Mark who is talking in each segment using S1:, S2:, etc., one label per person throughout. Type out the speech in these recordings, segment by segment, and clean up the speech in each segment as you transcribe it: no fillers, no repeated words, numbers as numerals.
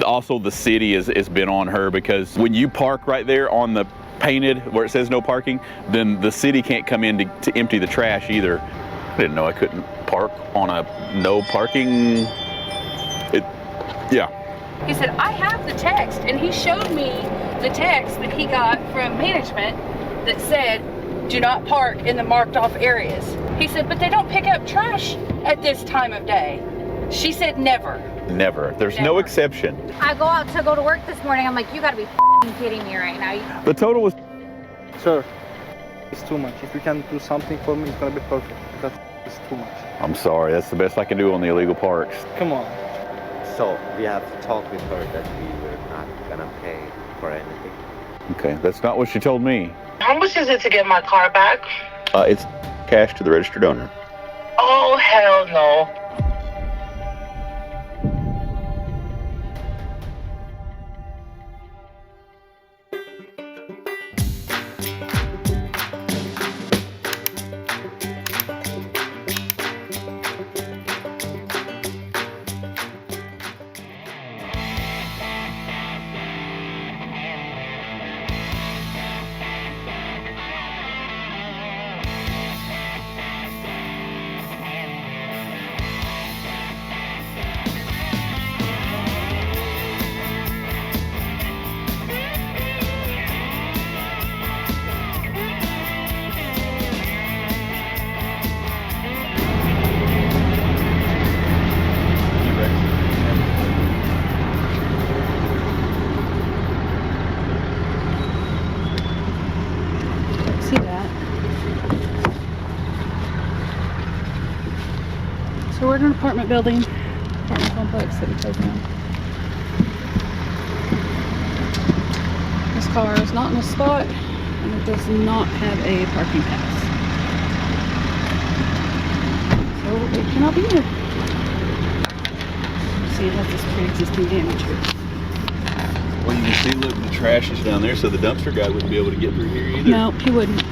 S1: Also, the city has been on her, because when you park right there on the painted where it says no parking, then the city can't come in to empty the trash either. I didn't know I couldn't park on a no parking. Yeah.
S2: He said, I have the text, and he showed me the text that he got from management that said, do not park in the marked off areas. He said, but they don't pick up trash at this time of day. She said, never.
S1: Never. There's no exception.
S3: I go out to go to work this morning. I'm like, you gotta be f***ing kidding me right now.
S1: The total was...
S4: Sir, it's too much. If you can do something for me, it's gonna be perfect. That's too much.
S1: I'm sorry. That's the best I can do on the illegal parks.
S4: Come on.
S5: So we have to talk with her that we were not gonna pay for anything.
S1: Okay, that's not what she told me.
S6: How much is it to get my car back?
S1: It's cash to the registered owner.
S6: Oh, hell no.
S2: See that? So we're in an apartment building, apartment complex that we closed down. This car is not in a spot, and it does not have a parking pass. So it cannot be here. See, it has this pre-existing damage here.
S1: Well, you can see, look, the trash is down there, so the dumpster guy wouldn't be able to get through here either.
S2: No, he wouldn't.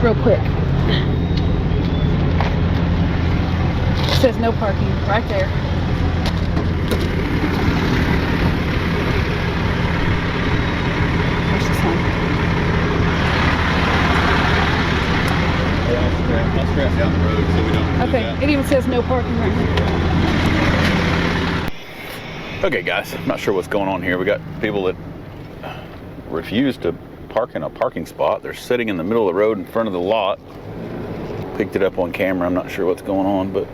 S2: Real quick. It says no parking right there. There's the sign.
S1: I'll strap down the road so we don't
S2: Okay, it even says no parking right here.
S1: Okay, guys, I'm not sure what's going on here. We got people that refuse to park in a parking spot. They're sitting in the middle of the road in front of the lot. Picked it up on camera. I'm not sure what's going on, but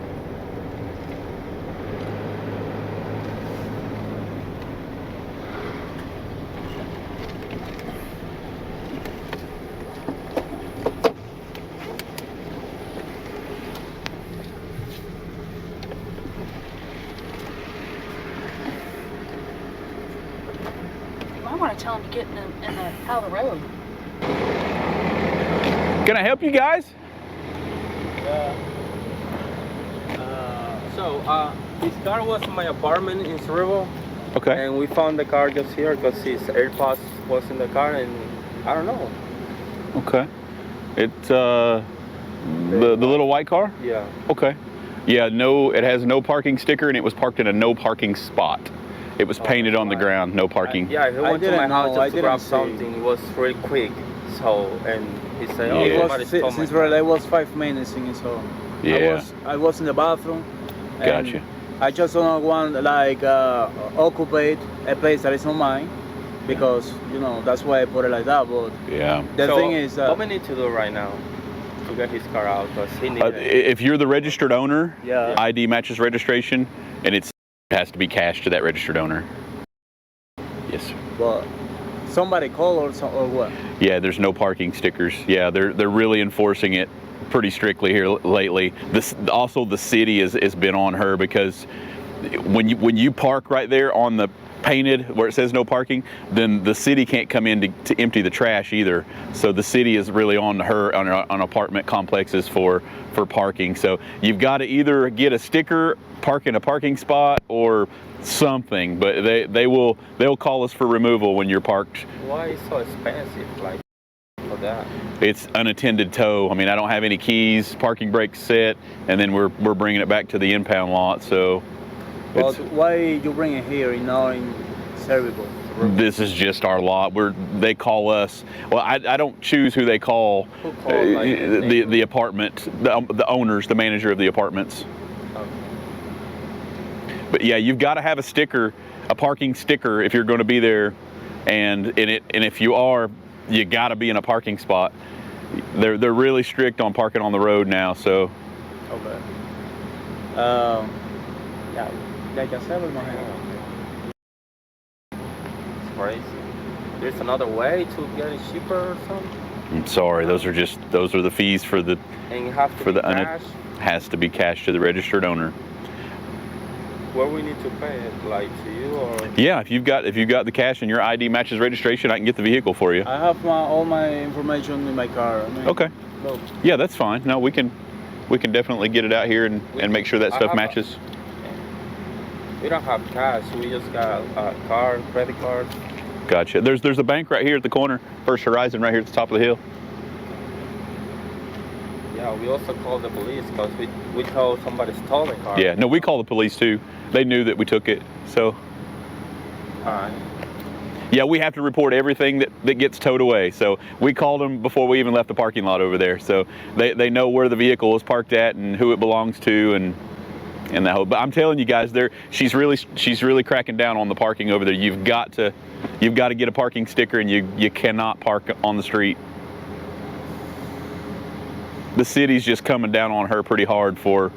S2: I want to tell him to get out of the road.
S1: can I help you guys?
S7: His car was in my apartment in Cerebral.
S1: Okay.
S7: And we found the car just here because his AirPods was in the car, and I don't know.
S1: Okay. It's the little white car?
S7: Yeah.
S1: Okay. Yeah, no, it has no parking sticker, and it was parked in a no parking spot. It was painted on the ground, no parking.
S7: Yeah, he went to my house just to grab
S4: see.
S7: something. It was really quick. So, and he said, oh,
S1: Yeah.
S7: somebody stole my
S4: Since
S7: car.
S4: it was 5 minutes in it, so
S1: Yeah.
S4: I was in the bathroom. and
S1: Gotcha.
S4: I just don't want like occupy a place that is not mine, because you know that's why I put it like that. But
S1: Yeah.
S4: the
S7: So,
S4: thing is,
S7: what we need to do right now to get his car out, because he needs it.
S1: If you're the registered owner,
S4: Yeah.
S1: ID matches registration, and it has to be cashed to that registered owner. Yes, sir.
S4: but somebody call or what?
S1: Yeah, there's no parking stickers. Yeah, they're really enforcing it pretty strictly here lately. Also the city has been on her because when you park right there on the painted where it says no parking, then the city can't come in to empty the trash either. So the city is really on her on apartment complexes for parking. So you've got to either get a sticker, park in a parking spot, or something. But they'll call us for removal when you're parked.
S7: Why is so expensive, like, for that?
S1: It's unattended tow. I mean, I don't have any keys, parking brakes set, and then we're bringing it back to the impound lot. So
S4: Well, why you bring it here and not in Servible?
S1: this is just our lot. They call us. Well, I don't choose who they call.
S7: Who called, like,
S1: the apartment, the owners, the manager of the apartments.
S7: Okay.
S1: But yeah, you've got to have a sticker, a parking sticker, if you're going to be there, and if you are, you got to be in a parking spot. They're really strict on parking on the road now. So.
S4: Okay. Yeah, like I said,
S7: It's crazy. There's another way to get it cheaper or something?
S1: I'm sorry, those are the fees for the
S7: And you have to
S1: for
S7: be
S1: the
S7: cash?
S1: has to be cash to the registered owner.
S7: Where we need to pay it, like to you or?
S1: Yeah, if you've got the cash and your ID matches registration, I can get the vehicle for you.
S4: I have all my information in my car. I mean,
S1: Okay.
S4: no.
S1: Yeah, that's fine. No, we can definitely get it out here and make sure that stuff matches.
S7: We don't have cash. We just got a card, credit cards.
S1: Gotcha. There's a bank right here at the corner, First Horizon, right here at the top of the hill.
S7: Yeah, we also called the police because we told somebody stole the car.
S1: Yeah, no, we called the police too. They knew that we took it. So,
S7: Alright.
S1: yeah, we have to report everything that gets towed away. So we called them before we even left the parking lot over there. So they know where the vehicle is parked at and who it belongs to and that whole. But I'm telling you guys, she's really cracking down on the parking over there. You've got to get a parking sticker, and you cannot park on the street. The city's just coming down on her pretty hard for.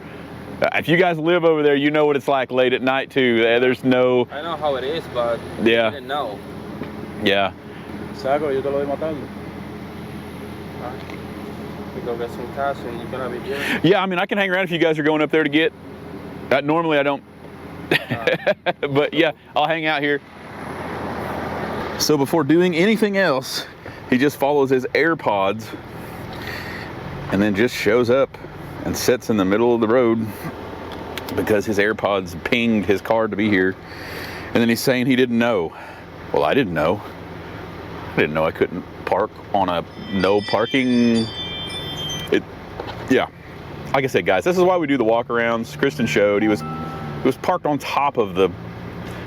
S1: If you guys live over there, you know what it's like late at night too. There's no.
S7: I know how it is, but
S1: Yeah.
S7: I didn't know.
S1: Yeah.
S4: Saco, yo te lo doy matando.
S7: We go get some cash and you're gonna be here.
S1: Yeah, I mean, I can hang around if you guys are going up there to get. Normally I don't. But yeah, I'll hang out here. So before doing anything else, he just follows his AirPods and then just shows up and sits in the middle of the road because his AirPods pinged his car to be here. And then he's saying he didn't know. Well, I didn't know. I didn't know I couldn't park on a no parking. Yeah. Like I said, guys, this is why we do the walkarounds. Kristen showed he was parked on top of the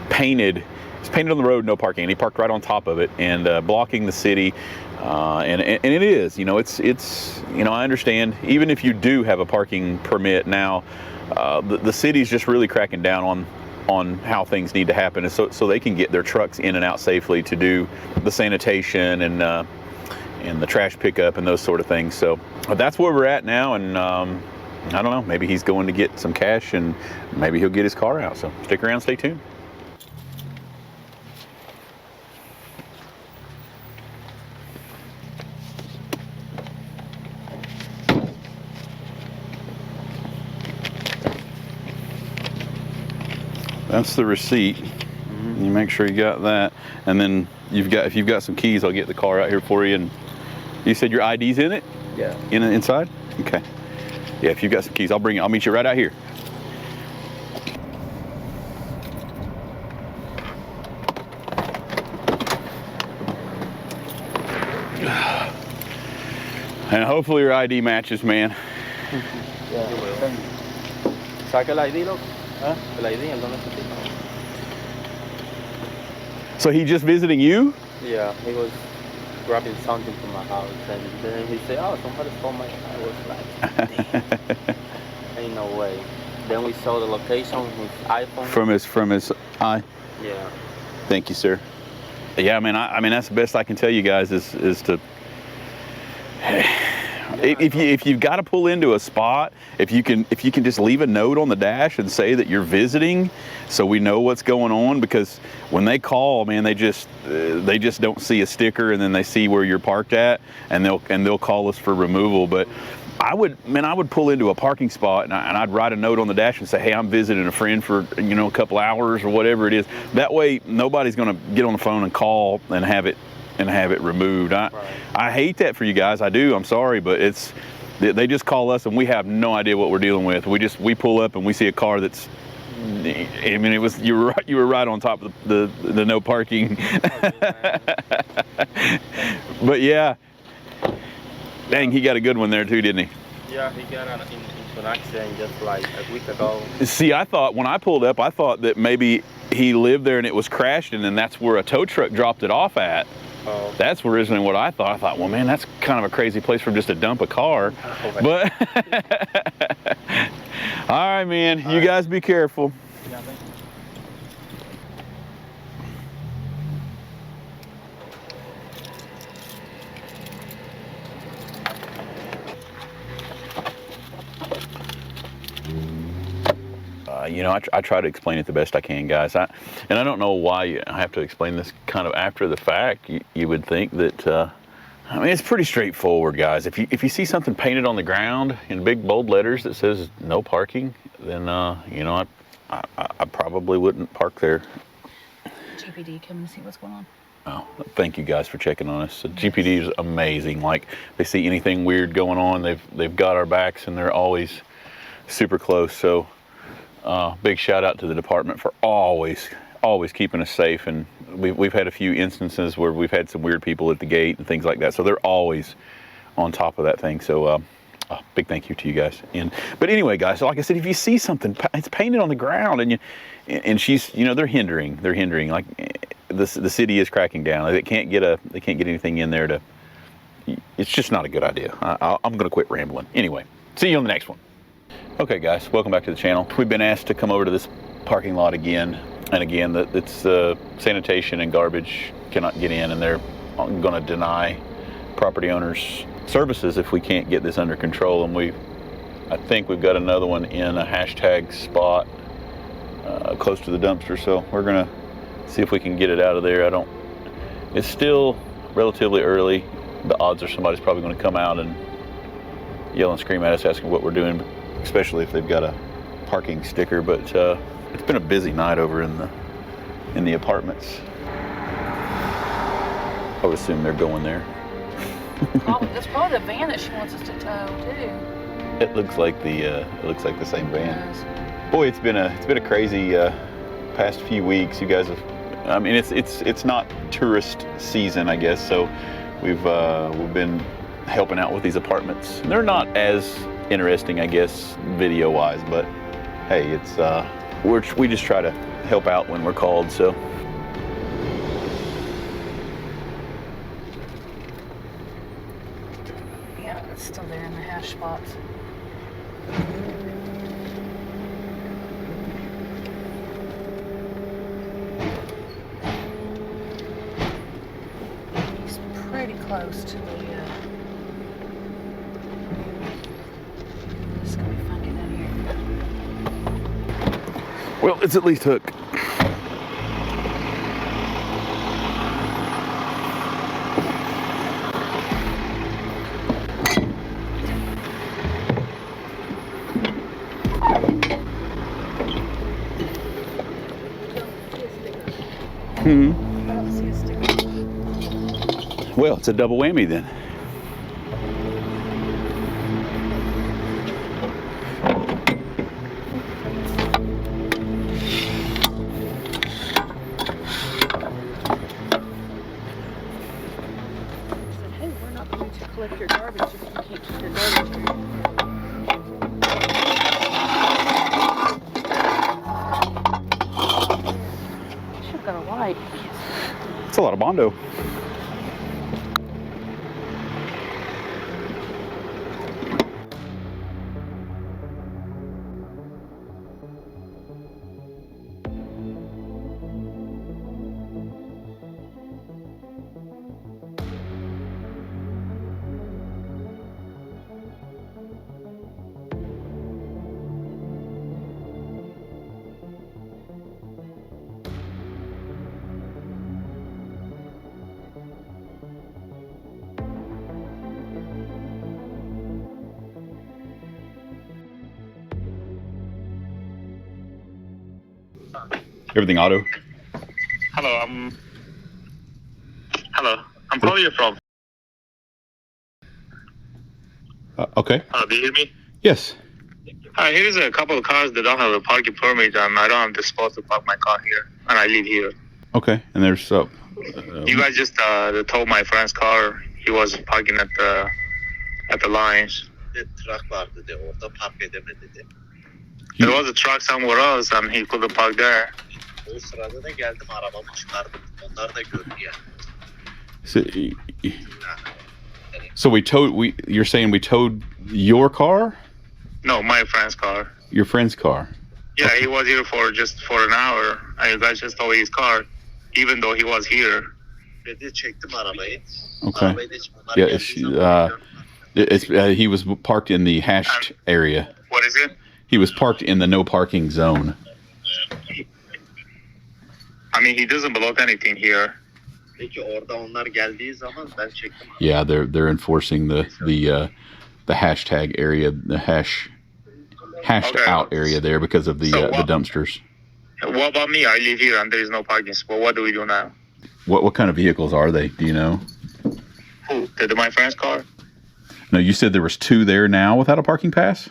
S1: painted. It's painted on the road, no parking. And he parked right on top of it and blocking the city. And it is, it's I understand. Even if you do have a parking permit now, the city's just really cracking down on how things need to happen, so they can get their trucks in and out safely to do the sanitation and the trash pickup and those sort of things. So that's where we're at now, and I don't know, maybe he's going to get some cash and maybe he'll get his car out. So stick around, stay tuned. That's the receipt. You make sure you got that, and then if you've got some keys, I'll get the car out here for you. And you said your ID's in it?
S4: Yeah.
S1: Inside? Okay. Yeah, if you've got some keys, I'll bring it. I'll meet you right out here. And hopefully your ID matches, man.
S4: Yeah.
S7: Saca el ID, loco.
S4: Huh?
S7: El ID, ¿en dónde está?
S1: So he just visiting you?
S7: Yeah, he was grabbing something from my house, and then he said, "Oh, somebody stole my." I was like, "Ain't no way." Then we saw the location with his iPhone.
S1: From his eye.
S7: Yeah.
S1: Thank you, sir. Yeah, I mean that's the best I can tell you guys is to. If you've got to pull into a spot, if you can just leave a note on the dash and say that you're visiting, so we know what's going on. Because when they call, man, they just don't see a sticker, and then they see where you're parked at, and they'll call us for removal. But I would pull into a parking spot and I'd write a note on the dash and say, hey, I'm visiting a friend for a couple hours or whatever it is. That way, nobody's going to get on the phone and call and have it removed. I hate that for you guys. I do. I'm sorry, but they just call us and we have no idea what we're dealing with. We pull up and we see a car that's. I mean, you were right on top of the no parking. But yeah. Dang, he got a good one there too, didn't he?
S7: Yeah, he got into an accident just like a week ago.
S1: See, I thought when I pulled up, I thought that maybe he lived there and it was crashed, and then that's where a tow truck dropped it off at.
S7: Oh.
S1: That's originally what I thought. I thought, well, man, that's kind of a crazy place for just to dump a car.
S7: Oh,
S1: but all right, man, you guys be careful.
S7: Yeah, thank you.
S1: I try to explain it the best I can, guys. And I don't know why I have to explain this kind of after the fact. You would think that, I mean, it's pretty straightforward, guys. If you see something painted on the ground in big bold letters that says no parking, then, I probably wouldn't park there.
S2: GPD, come and see what's going on.
S1: Oh, thank you guys for checking on us. GPD is amazing. Like, they see anything weird going on, they've got our backs, and they're always super close. So big shout out to the department for always keeping us safe. And we've had a few instances where we've had some weird people at the gate and things like that. So they're always on top of that thing. So big thank you to you guys. But anyway, guys, so like I said, if you see something, it's painted on the ground, and she's, they're hindering. Like, the city is cracking down. They can't get anything in there it's just not a good idea. I'm going to quit rambling. Anyway, see you on the next one. Okay, guys, welcome back to the channel. We've been asked to come over to this parking lot again, and again, it's sanitation and garbage cannot get in, and they're going to deny property owners services if we can't get this under control. And I think we've got another one in a hashtag spot close to the dumpster, so we're going to see if we can get it out of there. It's still relatively early. The odds are somebody's probably going to come out and yell and scream at us asking what we're doing, especially if they've got a parking sticker. But it's been a busy night over in the apartments. I would assume they're going there.
S2: That's probably the van that she wants us to tow too.
S1: It looks like the same van. Boy, it's been a crazy past few weeks. You guys have, I mean, it's not tourist season, I guess. So we've been helping out with these apartments. They're not as interesting, I guess, video-wise, but hey, it's we just try to help out when we're called. So.
S2: Yeah, it's still there in the hash spots. He's pretty close to the. It's gonna be fun getting in here.
S1: Well, it's at least hooked.
S2: I don't see a sticker.
S1: Well, it's a double whammy then.
S2: Hey, we're not going to collect your garbage if you can't keep your garbage here. Should've got a light.
S1: It's a lot of Bondo. Everything auto.
S8: Hello, I'm calling you from.
S1: Okay.
S8: Do you hear me?
S1: Yes.
S8: Hi, here's a couple of cars that don't have a parking permit, and I don't have the spot to park my car here, and I live here.
S1: Okay. And there's
S8: You guys just told my friend's car he was parking at the lines. There was a truck somewhere else, and he couldn't park there.
S1: So we towed. You're saying we towed your car?
S8: No, my friend's car.
S1: Your friend's car?
S8: Yeah, he was here for an hour, and you guys just towed his car, even though he was here.
S1: Okay. Yeah, he was parked in the hashed area.
S8: What is it?
S1: He was parked in the no parking zone.
S8: I mean, he doesn't block anything here.
S1: Yeah, they're enforcing the hashtag area, the hashed out area there because of the dumpsters.
S8: What about me? I live here and there is no parking spot. What do we do now?
S1: What kind of vehicles are they? Do you know?
S8: Who? My friend's car?
S1: No, you said there was 2 there now without a parking pass?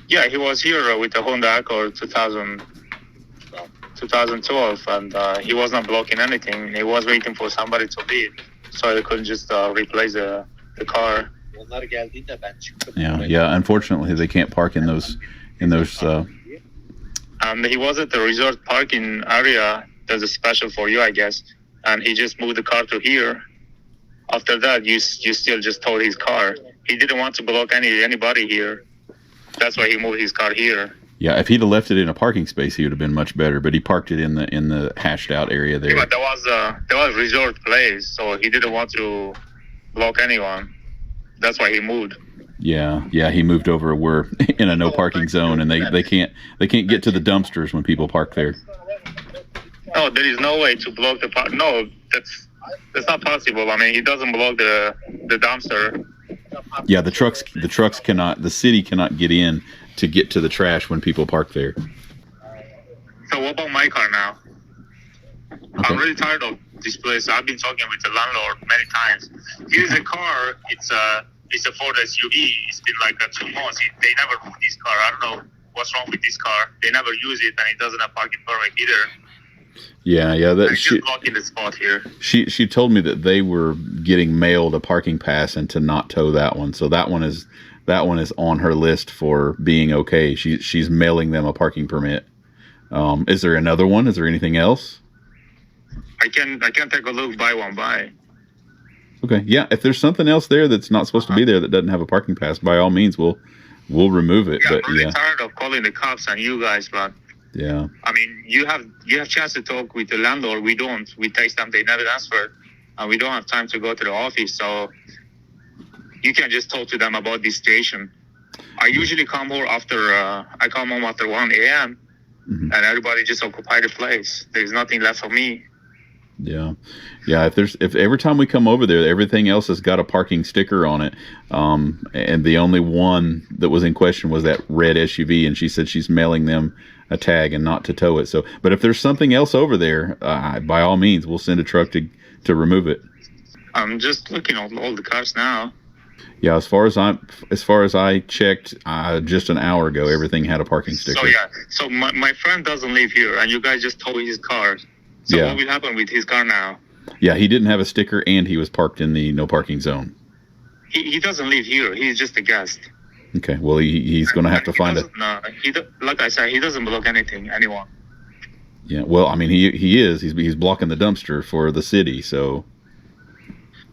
S8: Yeah, he was here with the Honda Accord 2012, and he was not blocking anything. He was waiting for somebody to leave, so he couldn't just replace the car.
S1: Yeah. Unfortunately, they can't park in those.
S8: And he was at the resort parking area. There's a special for you, I guess. And he just moved the car to here. After that, you still just towed his car. He didn't want to block anybody here. That's why he moved his car here.
S1: Yeah, if he'd have left it in a parking space, he would have been much better. But he parked it in the hashed out area there.
S8: Yeah, but there was resort place, so he didn't want to block anyone. That's why he moved.
S1: Yeah, he moved over. We're in a no parking zone, and they can't get to the dumpsters when people park there.
S8: No, there is no way to block the park. No, that's not possible. I mean, he doesn't block the dumpster.
S1: Yeah, the trucks cannot. The city cannot get in to get to the trash when people park there.
S8: So what about my car now?
S1: Okay.
S8: I'm really tired of this place. I've been talking with the landlord many times. Here's a car. It's a Ford SUV. It's been like 2 months. They never moved this car. I don't know what's wrong with this car. They never use it, and it doesn't have parking permit either.
S1: Yeah.
S8: She's blocking the spot here.
S1: She told me that they were getting mailed a parking pass and to not tow that one. So that one is on her list for being okay. She's mailing them a parking permit. Is there another one? Is there anything else?
S8: I can take a look by one by.
S1: Okay. Yeah. If there's something else there that's not supposed to be there that doesn't have a parking pass, by all means, we'll remove it.
S8: Yeah,
S1: but
S8: I'm really tired of calling the cops and you guys, but.
S1: Yeah.
S8: I mean, you have chance to talk with the landlord. We don't. We text them. They never answer, and we don't have time to go to the office. So you can just talk to them about this situation. I usually come home after 1 a.m.
S1: Mm-hmm.
S8: and everybody just occupy the place. There's nothing left for me.
S1: Yeah. If every time we come over there, everything else has got a parking sticker on it, and the only one that was in question was that red SUV, and she said she's mailing them a tag and not to tow it. So, but if there's something else over there, by all means, we'll send a truck to remove it.
S8: I'm just looking at all the cars now.
S1: Yeah, as far as I checked just an hour ago, everything had a parking sticker.
S8: So my friend doesn't live here, and you guys just tow his car. So what will happen with his car now?
S1: Yeah, he didn't have a sticker, and he was parked in the no parking zone.
S8: He doesn't live here. He's just a guest.
S1: Okay, well, he's going to have to find it.
S8: No, like I said, he doesn't block anyone.
S1: Yeah, well, I mean, he is. He's blocking the dumpster for the city, so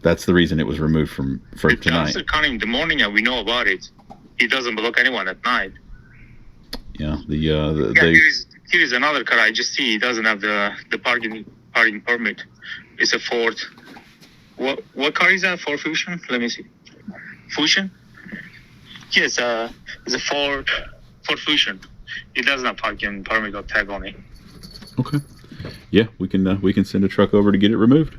S1: that's the reason it was removed from tonight.
S8: The dumpster coming in the morning, and we know about it. He doesn't block anyone at night.
S1: Yeah,
S8: here is another car I just see. He doesn't have the parking permit. It's a Ford. What car is that? Ford Fusion? Let me see. Fusion? Yes, it's a Ford Fusion. It doesn't have parking permit or tag on it.
S1: Okay. Yeah, we can send a truck over to get it removed.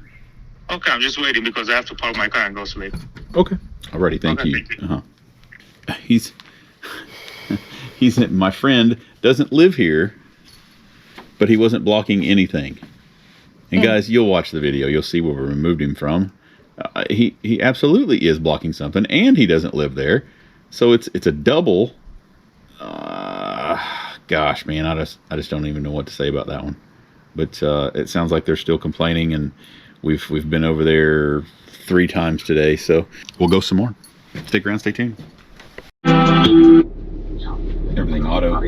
S8: Okay, I'm just waiting because I have to park my car and go sleep.
S1: Okay. Alrighty, thank you.
S8: Thank you.
S1: He's My friend doesn't live here, but he wasn't blocking anything. And guys, you'll watch the video. You'll see where we removed him from. He absolutely is blocking something, and he doesn't live there. So it's a double. Gosh, man, I just don't even know what to say about that one. But it sounds like they're still complaining, and we've been over there 3 times today. So we'll go some more. Stick around, stay tuned. Everything auto.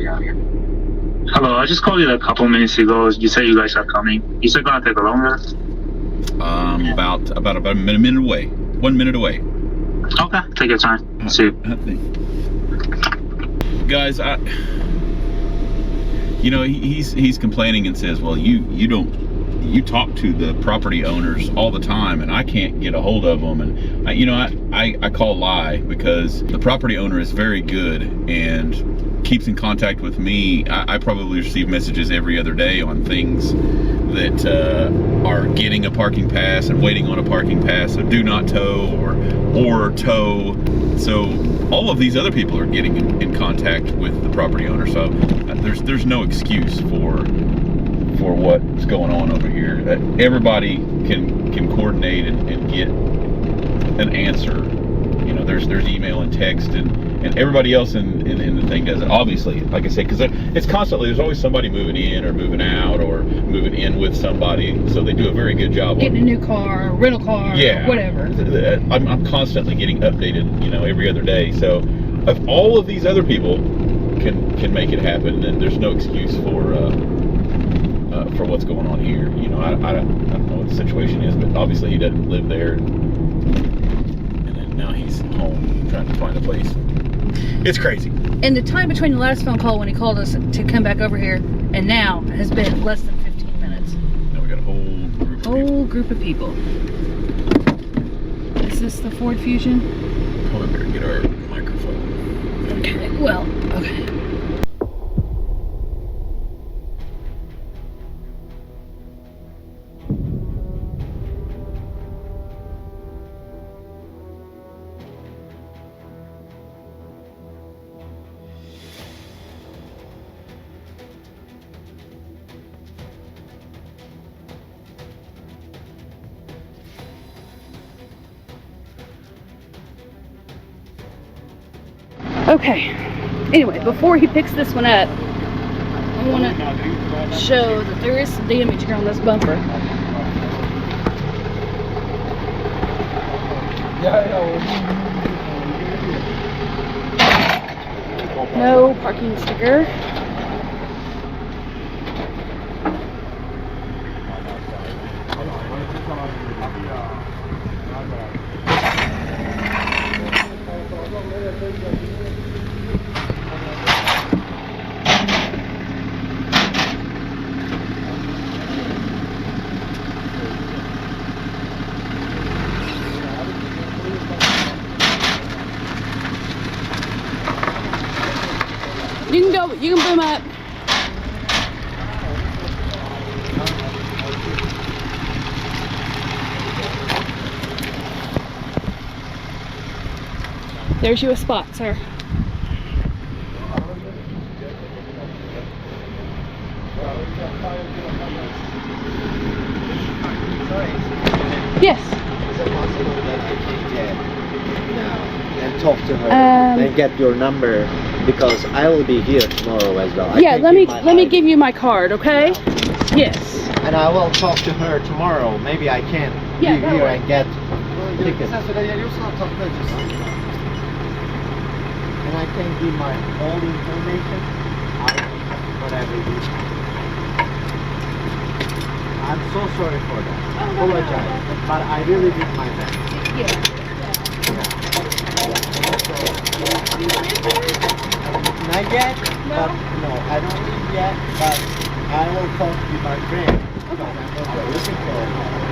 S8: Hello, I just called you a couple minutes ago. You said you guys are coming. Is it gonna take longer?
S1: About a minute away. 1 minute away.
S8: Okay, take your time. See you.
S1: Guys, he's complaining and says, well, you talk to the property owners all the time, and I can't get a hold of them. And I call lie, because the property owner is very good and keeps in contact with me. I probably receive messages every other day on things that are getting a parking pass and waiting on a parking pass, so do not tow or tow. So all of these other people are getting in contact with the property owner. So there's no excuse for what's going on over here. Everybody can coordinate and get an answer. There's email and text, and everybody else in the thing does it. Obviously, like I said, because it's constantly, there's always somebody moving in or moving out or moving in with somebody. So they do a very good job
S2: getting a new car, rental car,
S1: yeah,
S2: whatever.
S1: I'm constantly getting updated, every other day. So if all of these other people can make it happen, then there's no excuse for what's going on here. I don't know what the situation is, but obviously he doesn't live there, and then now he's home trying to find a place. It's crazy.
S2: And the time between the last phone call when he called us to come back over here and now has been less than 15 minutes.
S1: Now we got a whole group of people.
S2: Is this the Ford Fusion?
S1: Hold on, better get our microphone.
S2: Okay, well, okay. Okay, anyway, before he picks this one up, I want to show that there is some damage here on this bumper. No parking sticker. You can boom up. There's you a spot, sir. Yes.
S5: Is it possible that I can get now and talk to her and get your number? Because I will be here tomorrow as well.
S2: Yeah, let me give you my card, okay? Yes.
S5: And I will talk to her tomorrow. Maybe I can be here and get tickets. And I can give my all information. Whatever you. I'm so sorry for that.
S2: Oh, no,
S5: apologize. But I really did my best. Not yet, but no, I don't leave yet, but I will talk to my friend. Because I'm also looking for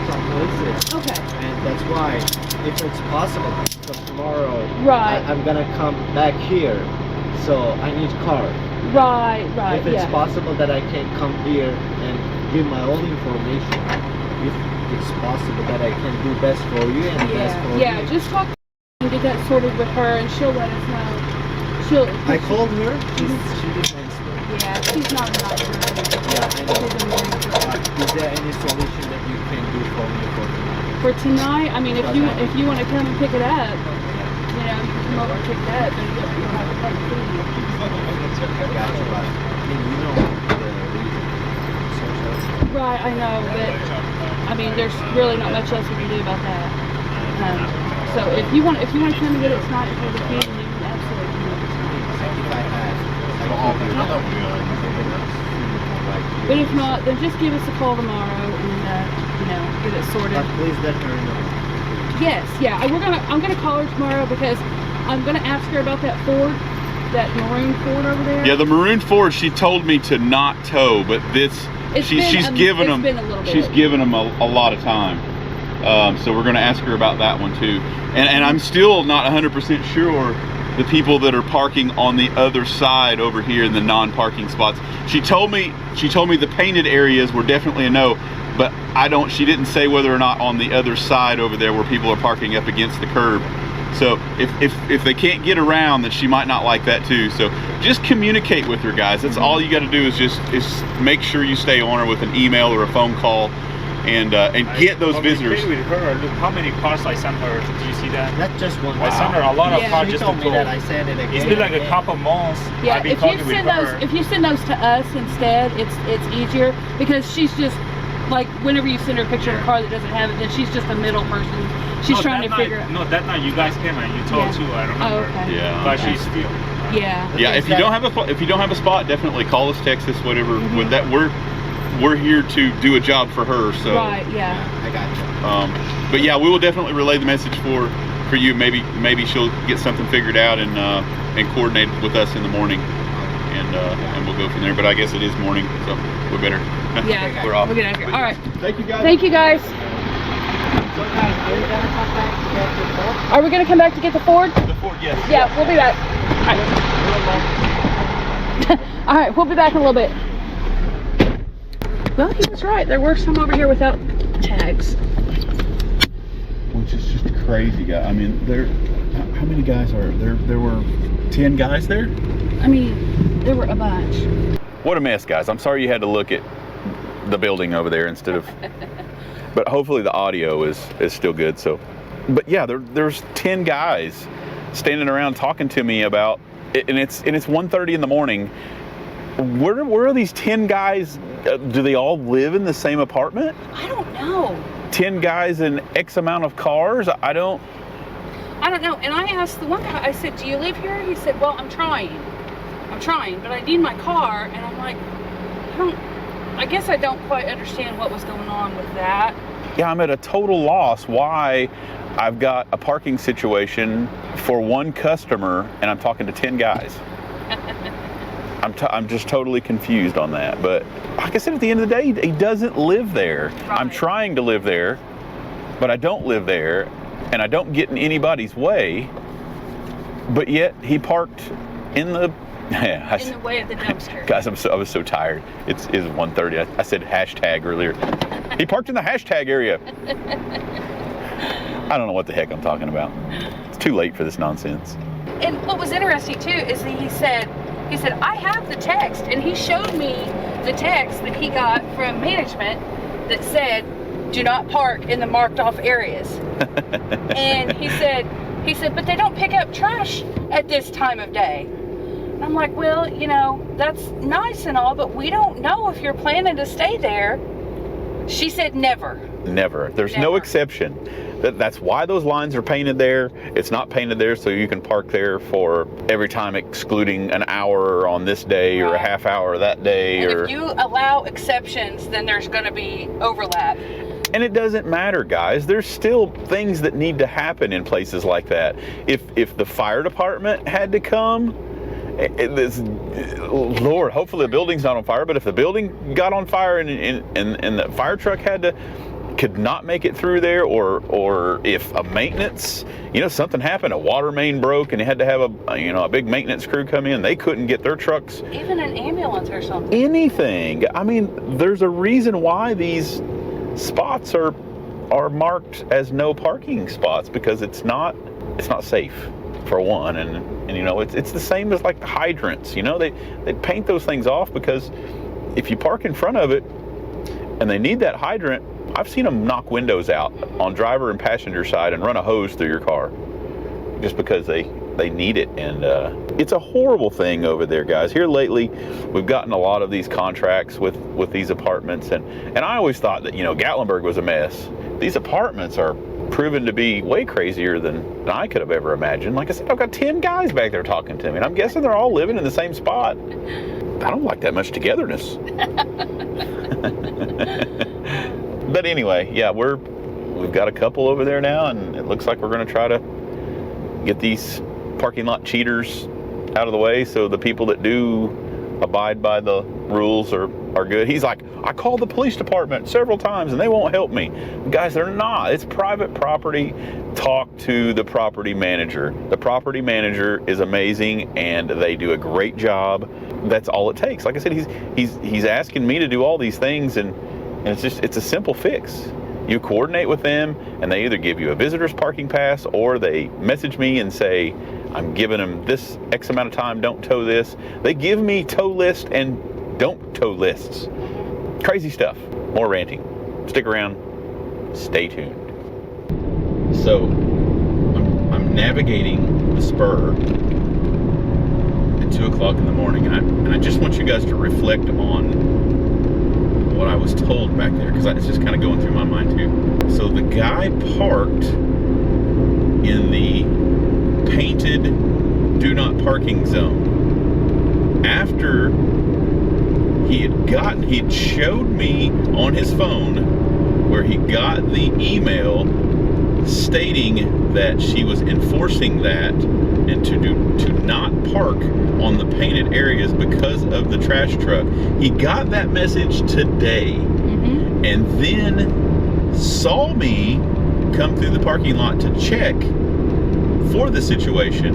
S5: some places.
S2: Okay.
S5: And that's why, if it's possible, because tomorrow
S2: right.
S5: I'm gonna come back here, so I need car.
S2: Right,
S5: If it's possible that I can come here and give my own information, if it's possible that I can do best for you and best for you.
S2: Yeah, just talk and get that sorted with her and she'll let us know. She'll.
S5: I called her. She didn't answer.
S2: Yeah, she's not a nice person.
S5: Yeah, I know. Is there any solution that you can do for me for tonight?
S2: For tonight, I mean, if you want to come and pick it up, you know, you can come over and pick it up, and you'll have to pay the fee.
S5: Gotcha, but I mean, you know the reason.
S2: Right, I know, but I mean, there's really not much else we can do about that. So if you want to come and get it tonight and pay the fee, then you can absolutely come over tonight.
S5: If I had, I could do
S2: But if not, then just give us a call tomorrow and you know, get it sorted.
S5: But please let her know.
S2: Yes, yeah. I'm gonna call her tomorrow because I'm gonna ask her about that Ford, that maroon Ford over there.
S1: Yeah, the maroon Ford. She told me to not tow, but she's given them a lot of time. So we're gonna ask her about that one too. And I'm still not 100% sure the people that are parking on the other side over here in the non-parking spots. She told me the painted areas were definitely a no, but she didn't say whether or not on the other side over there where people are parking up against the curb. So if they can't get around, then she might not like that too. So just communicate with her, guys. That's all you got to do is make sure you stay on her with an email or a phone call, and get those visitors.
S9: With her, look how many cars I sent her. Did you see that?
S5: That's just one.
S9: I sent her a lot of cars
S5: She
S9: just
S5: told
S9: to
S5: me
S9: go.
S5: that I sent it again.
S9: It's been like a couple months.
S2: Yeah,
S9: I've been
S2: if
S9: talking
S2: you
S9: with
S2: send
S9: her.
S2: those to us instead, it's easier because she's just like whenever you send her a picture of a car that doesn't have it, then she's just a middle person. She's trying to figure out.
S9: No, that night you guys came and you told too. I remember.
S2: Oh, okay.
S1: Yeah.
S9: But she's still.
S2: Yeah.
S1: Yeah, if you don't have a spot, definitely call us, text us, whatever. With that, we're here to do a job for her. So
S2: Right. Yeah.
S5: I got you.
S1: but yeah, we will definitely relay the message for you. Maybe she'll get something figured out and coordinate with us in the morning, and we'll go from there. But I guess it is morning, so we better.
S2: Yeah.
S1: We're off.
S2: We'll get out of here. All right.
S1: Thank you, guys.
S2: Thank you, guys.
S5: So guys, are you gonna come back to get the phone?
S2: Are we gonna come back to get the Ford?
S1: The Ford, yes.
S2: Yeah, we'll be back. All right. All right, we'll be back in a little bit. Well, he was right. There were some over here without tags.
S1: Which is just crazy, guy. I mean, how many guys are there? There were 10 guys there?
S2: I mean, there were a bunch.
S1: What a mess, guys. I'm sorry you had to look at the building over there instead of... But hopefully the audio is still good. So, but yeah, there's 10 guys standing around talking to me about it, and it's 1:30 in the morning. Where are these 10 guys? Do they all live in the same apartment?
S2: I don't know.
S1: 10 guys in X amount of cars? I don't
S2: know. And I asked the one guy, I said, do you live here? He said, well, I'm trying, but I need my car. And I'm like, I guess I don't quite understand what was going on with that.
S1: Yeah, I'm at a total loss why I've got a parking situation for one customer and I'm talking to 10 guys. I'm just totally confused on that. But like I said, at the end of the day, he doesn't live there.
S2: Right.
S1: I'm trying to live there, but I don't live there, and I don't get in anybody's way. But yet he parked in the
S2: in the way of the dumpster.
S1: Guys, I was so tired. It's 1:30. I said hashtag earlier. He parked in the hashtag area. I don't know what the heck I'm talking about. It's too late for this nonsense.
S2: And what was interesting too is that he said, I have the text, and he showed me the text that he got from management that said, do not park in the marked off areas. And he said, but they don't pick up trash at this time of day. And I'm like, well, you know, that's nice and all, but we don't know if you're planning to stay there. She said never.
S1: Never. There's no exception. That's why those lines are painted there. It's not painted there so you can park there for every time excluding an hour on this day or a half hour that day.
S2: And if you allow exceptions, then there's going to be overlap.
S1: And it doesn't matter, guys. There's still things that need to happen in places like that. If the fire department had to come, Lord, hopefully the building's not on fire, but if the building got on fire and the fire truck could not make it through there, or if a maintenance, something happened, a water main broke and they had to have a big maintenance crew come in, they couldn't get their trucks.
S2: Even an ambulance or something.
S1: Anything. I mean, there's a reason why these spots are marked as no parking spots, because it's not safe. for one, and you know, it's the same as like the hydrants. You know, they paint those things off because if you park in front of it and they need that hydrant, I've seen them knock windows out on driver and passenger side and run a hose through your car just because they need it. And it's a horrible thing over there, guys. Here lately, we've gotten a lot of these contracts with these apartments, and I always thought that, you know, Gatlinburg was a mess. These apartments are proven to be way crazier than I could have ever imagined. Like I said, I've got 10 guys back there talking to me, and I'm guessing they're all living in the same spot. I don't like that much togetherness. But anyway, yeah, we've got a couple over there now, and it looks like we're going to try to get these parking lot cheaters out of the way so the people that do abide by the rules are good. He's like, I called the police department several times and they won't help me. Guys, they're not. It's private property. Talk to the property manager. The property manager is amazing and they do a great job. That's all it takes. Like I said, he's asking me to do all these things, and it's a simple fix. You coordinate with them and they either give you a visitor's parking pass or they message me and say, I'm giving them this X amount of time, don't tow this. They give me tow list and don't tow lists. Crazy stuff. More ranting. Stick around. Stay tuned. So, I'm navigating the spur at 2 o'clock in the morning, and I just want you guys to reflect on what I was told back there, because it's just kind of going through my mind too. So the guy parked in the painted do not parking zone after he'd showed me on his phone where he got the email stating that she was enforcing that and to not park on the painted areas because of the trash truck. He got that message today, and then saw me come through the parking lot to check for the situation,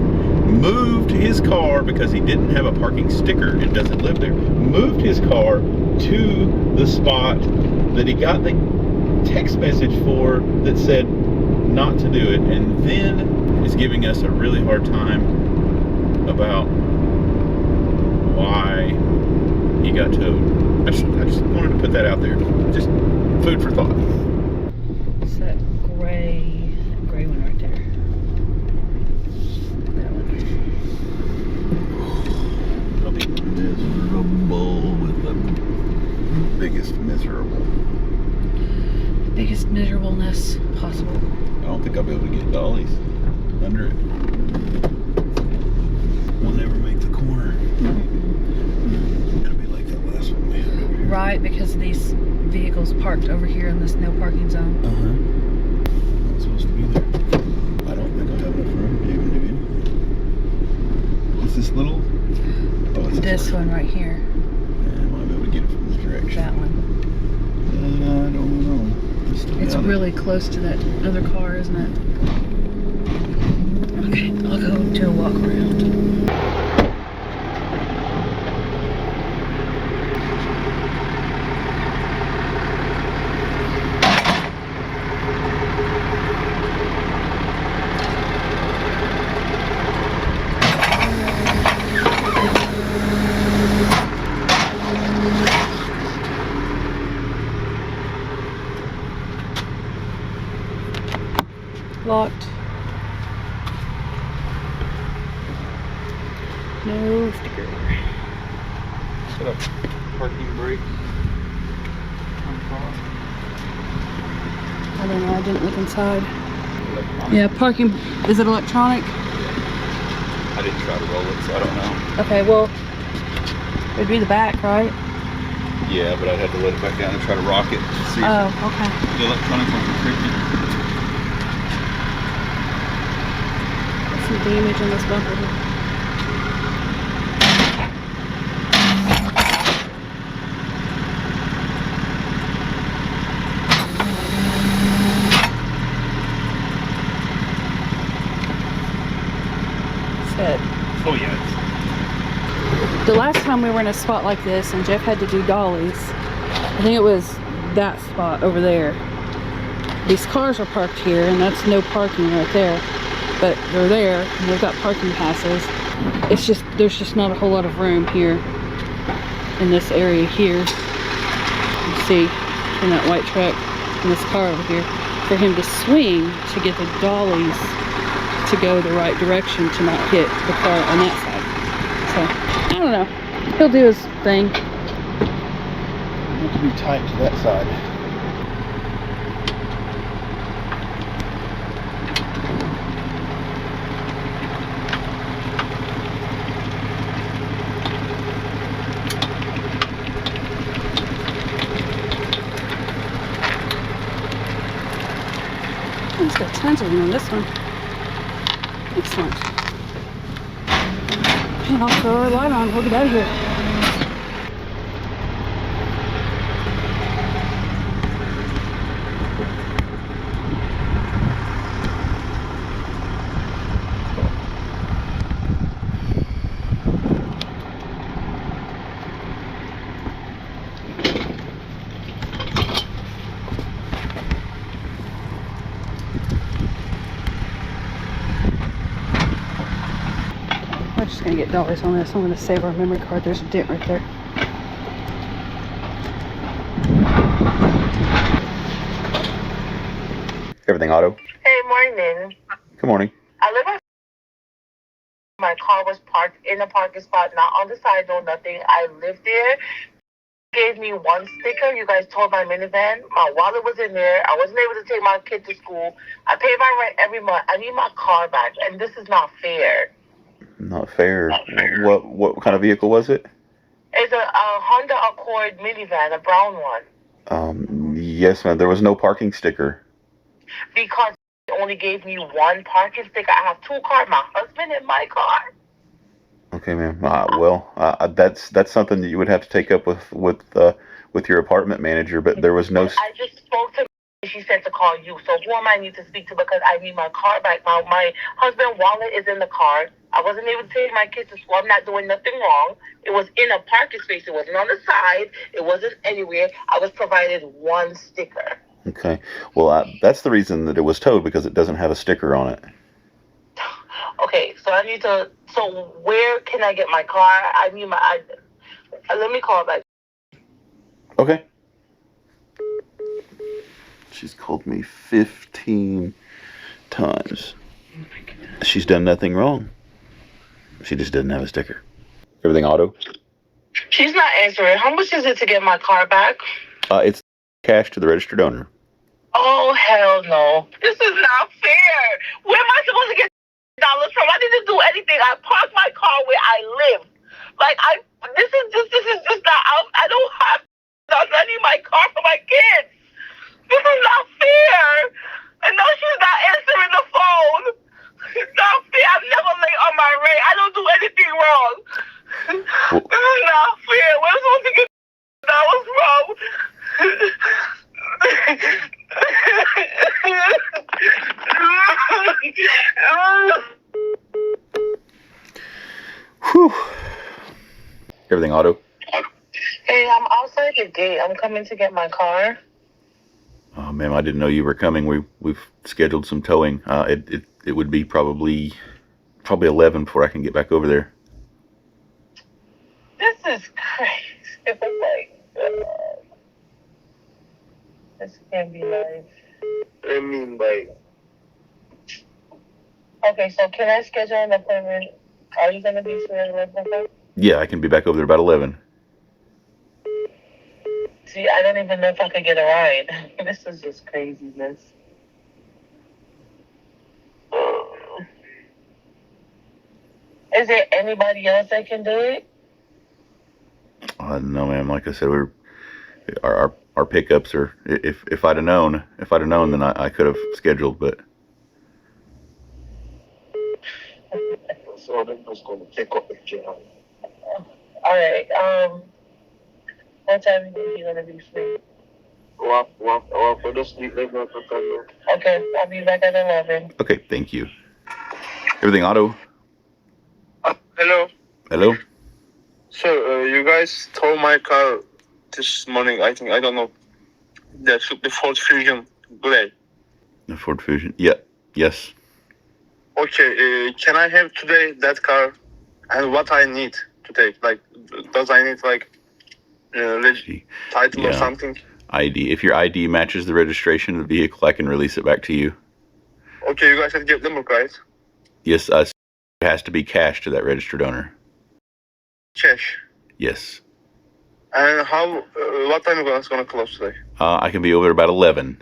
S1: moved his car because he didn't have a parking sticker and doesn't live there, moved his car to the spot that he got the text message for that said not to do it, and then is giving us a really hard time about why he got towed. I just wanted to put that out there. Just food for thought.
S2: It's that gray one right there. That one.
S1: I'll be miserable with the biggest
S2: miserableness possible.
S1: I don't think I'll be able to get dollies under it. We'll never make the corner. It'll be like that last one we had over here.
S2: Right, because of these vehicles parked over here in this no parking zone.
S1: Not supposed to be there. I don't think I'll have enough room to even do anything. What's this little? Oh, it's
S2: This one right here.
S1: Yeah, I might be able to get it from this direction.
S2: That one.
S1: I don't know.
S2: It's really close to that other car, isn't it? Okay, I'll go do a walk around. Locked. No sticker.
S1: Set up parking brake on car.
S2: I don't know, I didn't look inside. Yeah, parking, is it electronic?
S1: I didn't try to roll it, so I don't know.
S2: Okay, well, it'd be the back, right?
S1: Yeah, but I'd have to let it back down and try to rock it to see
S2: Oh,
S1: if
S2: okay.
S1: the electronics aren't tricky.
S2: Some damage on this bumper here.
S1: Oh yeah.
S2: The last time we were in a spot like this and Jeff had to do dollies, I think it was that spot over there. These cars are parked here and that's no parking right there. but they're there and they've got parking passes. It's just, there's just not a whole lot of room here in this area here. You see in that white truck, in this car over here, for him to swing to get the dollies to go the right direction to not hit the car on that side. So, I don't know. He'll do his thing.
S5: You need to be tight to that side.
S2: He's got tons of room on this one. Excellent. And I'll throw our light on. We'll get out of here. We're just gonna get dollars on this. I'm gonna save our memory card. There's a dent right there.
S1: Everything auto.
S6: Hey, morning.
S1: Good morning.
S6: I live at my car was parked in a parking spot, not on the side, no nothing. I lived there. Gave me one sticker. You guys told my minivan. My wallet was in there. I wasn't able to take my kid to school. I pay my rent every month. I need my car back, and this is not fair.
S1: Not fair. What kind of vehicle was it?
S6: It's a Honda Accord minivan, a brown one.
S1: Yes, ma'am. There was no parking sticker.
S6: Because they only gave me one parking sticker. I have two cars, my husband and my car.
S1: Okay, ma'am. That's something that you would have to take up with your apartment manager. But there was no.
S6: I just spoke to her. She said to call you. So who am I need to speak to? Because I need my car back. My husband's wallet is in the car. I wasn't able to take my kids to school. I'm not doing nothing wrong. It was in a parking space. It wasn't on the side. It wasn't anywhere. I was provided one sticker.
S1: Okay. Well, that's the reason that it was towed, because it doesn't have a sticker on it.
S6: Okay, so I need to. So where can I get my car? I need my. Let me call back.
S1: Okay. She's called me 15 times. She's done nothing wrong. She just doesn't have a sticker. Everything auto?
S6: She's not answering. How much is it to get my car back?
S1: It's cash to the registered owner.
S6: Oh, hell no. This is not fair. Where am I supposed to get dollars from? I didn't do anything. I parked my car where I live. This is just not, I don't have dollars. I need my car for my kids. This is not fair. And no, she's not answering the phone. It's not fair. I'm never late on my rate. I don't do anything wrong. This is not fair. We're supposed to get dollars from.
S1: Whew. Everything auto?
S6: Hey, I'm outside the gate. I'm coming to get my car.
S1: Oh, ma'am, I didn't know you were coming. We've scheduled some towing. It would be probably 11 before I can get back over there.
S6: This is crazy. Oh my God. This can't be life.
S8: I mean, like,
S6: Okay, so can I schedule an appointment? Are you gonna be free at 11 o'clock?
S1: Yeah, I can be back over there about 11.
S6: See, I don't even know if I could get a ride. This is just craziness. Is there anybody else that can do it?
S1: No, ma'am. Like I said, our pickups are. If I'd have known, then I could have scheduled. But
S8: so they're just going to pick up the job.
S6: All right. What time are you gonna be free?
S8: Well, for this week, they're going to come.
S6: Okay, I'll be back at 11.
S1: okay, thank you. Everything auto?
S8: Hello.
S1: Hello?
S8: Sir, you guys towed my car this morning. I don't know. The Ford Fusion Gray.
S1: The Ford Fusion? Yeah. Yes.
S8: Okay, can I have today that car and what I need to take? Like, does I need like title or something?
S1: ID. If your ID matches the registration of the vehicle, I can release it back to you.
S8: Okay, you guys have Gatlinburg, right?
S1: Yes, it has to be cash to that registered owner.
S8: Cash.
S1: Yes.
S8: And how? What time are you guys gonna close today?
S1: I can be over about 11.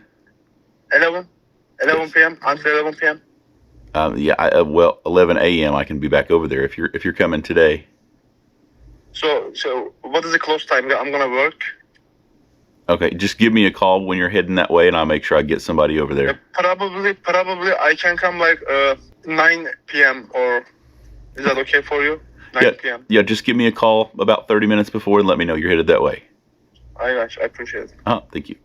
S8: 11 p.m. until 11 p.m.
S1: Well, 11 a.m. I can be back over there if you're coming today.
S8: So what is the close time? I'm gonna work.
S1: Okay, just give me a call when you're heading that way, and I'll make sure I get somebody over there.
S8: Probably I can come like 9 p.m. or is that okay for you? 9 p.m.
S1: Yeah, just give me a call about 30 minutes before and let me know you're headed that way.
S8: I got you. I appreciate it.
S1: Thank you.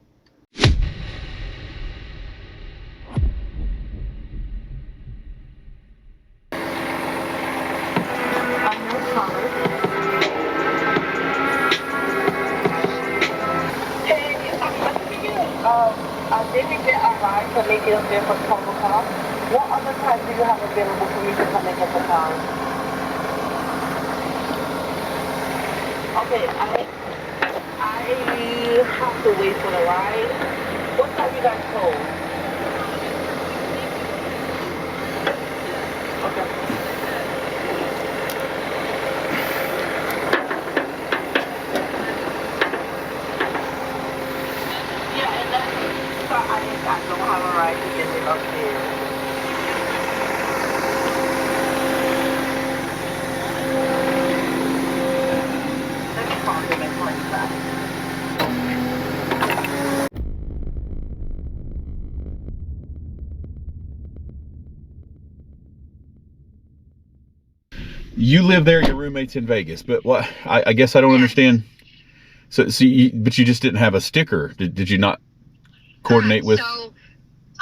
S6: I didn't get a ride to make it up there for 12 o'clock. What other time do you have available for me to come and get the car? Okay, I have to wait for the ride. What time you guys close? Okay. I don't have a ride to get it up there. Let me call them and call you back.
S1: You live there, your roommate's in Vegas, but what? I guess I don't understand. So but you just didn't have a sticker. Did you not coordinate with?
S3: So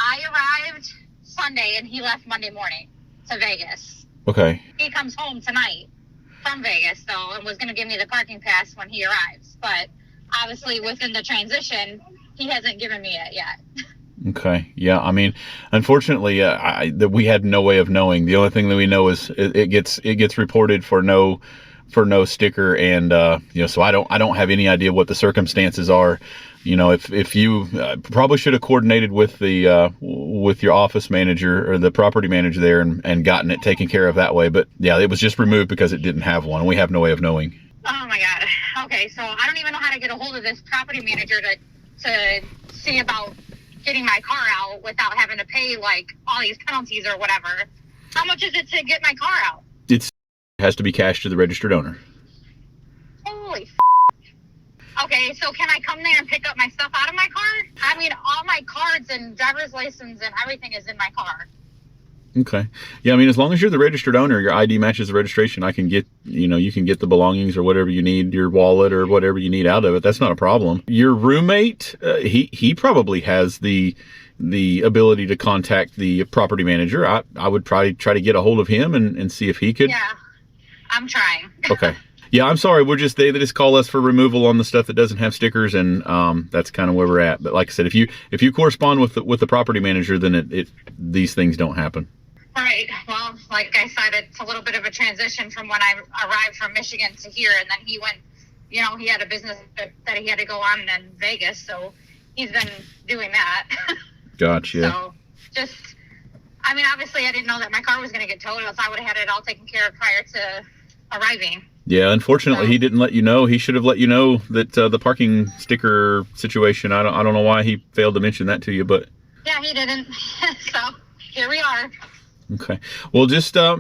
S3: I arrived Sunday and he left Monday morning to Vegas.
S1: Okay.
S3: He comes home tonight from Vegas though and was going to give me the parking pass when he arrives. But obviously within the transition, he hasn't given me it yet.
S1: Okay. Yeah. I mean, unfortunately, we had no way of knowing. The only thing that we know is it gets reported for no sticker, and so I don't have any idea what the circumstances are. If you probably should have coordinated with your office manager or the property manager there and gotten it taken care of that way. But yeah, it was just removed because it didn't have one. We have no way of knowing.
S3: Oh my God. Okay. So I don't even know how to get a hold of this property manager to see about getting my car out without having to pay like all these penalties or whatever. How much is it to get my car out?
S1: It has to be cash to the registered owner.
S3: Holy f***. Okay, so can I come there and pick up my stuff out of my car? I mean, all my cards and driver's license and everything is in my car.
S1: Okay. Yeah, I mean, as long as you're the registered owner, your ID matches the registration, I can get, you can get the belongings or whatever you need, your wallet or whatever you need out of it. That's not a problem. Your roommate, he probably has the ability to contact the property manager. I would probably try to get a hold of him and see if he could.
S3: Yeah, I'm trying.
S1: Okay. Yeah, I'm sorry. They just call us for removal on the stuff that doesn't have stickers, and that's kind of where we're at. But like I said, if you correspond with the property manager, then these things don't happen.
S3: All right. Well, like I said, it's a little bit of a transition from when I arrived from Michigan to here, and then he went. He had a business that he had to go on in Vegas, so he's been doing that.
S1: Gotcha.
S3: So I mean, obviously, I didn't know that my car was going to get towed, else I would have had it all taken care of prior to arriving.
S1: Yeah, unfortunately, he didn't let you know. He should have let you know that the parking sticker situation. I don't know why he failed to mention that to you, but
S3: yeah, he didn't. So here we are.
S1: Okay. Well, just let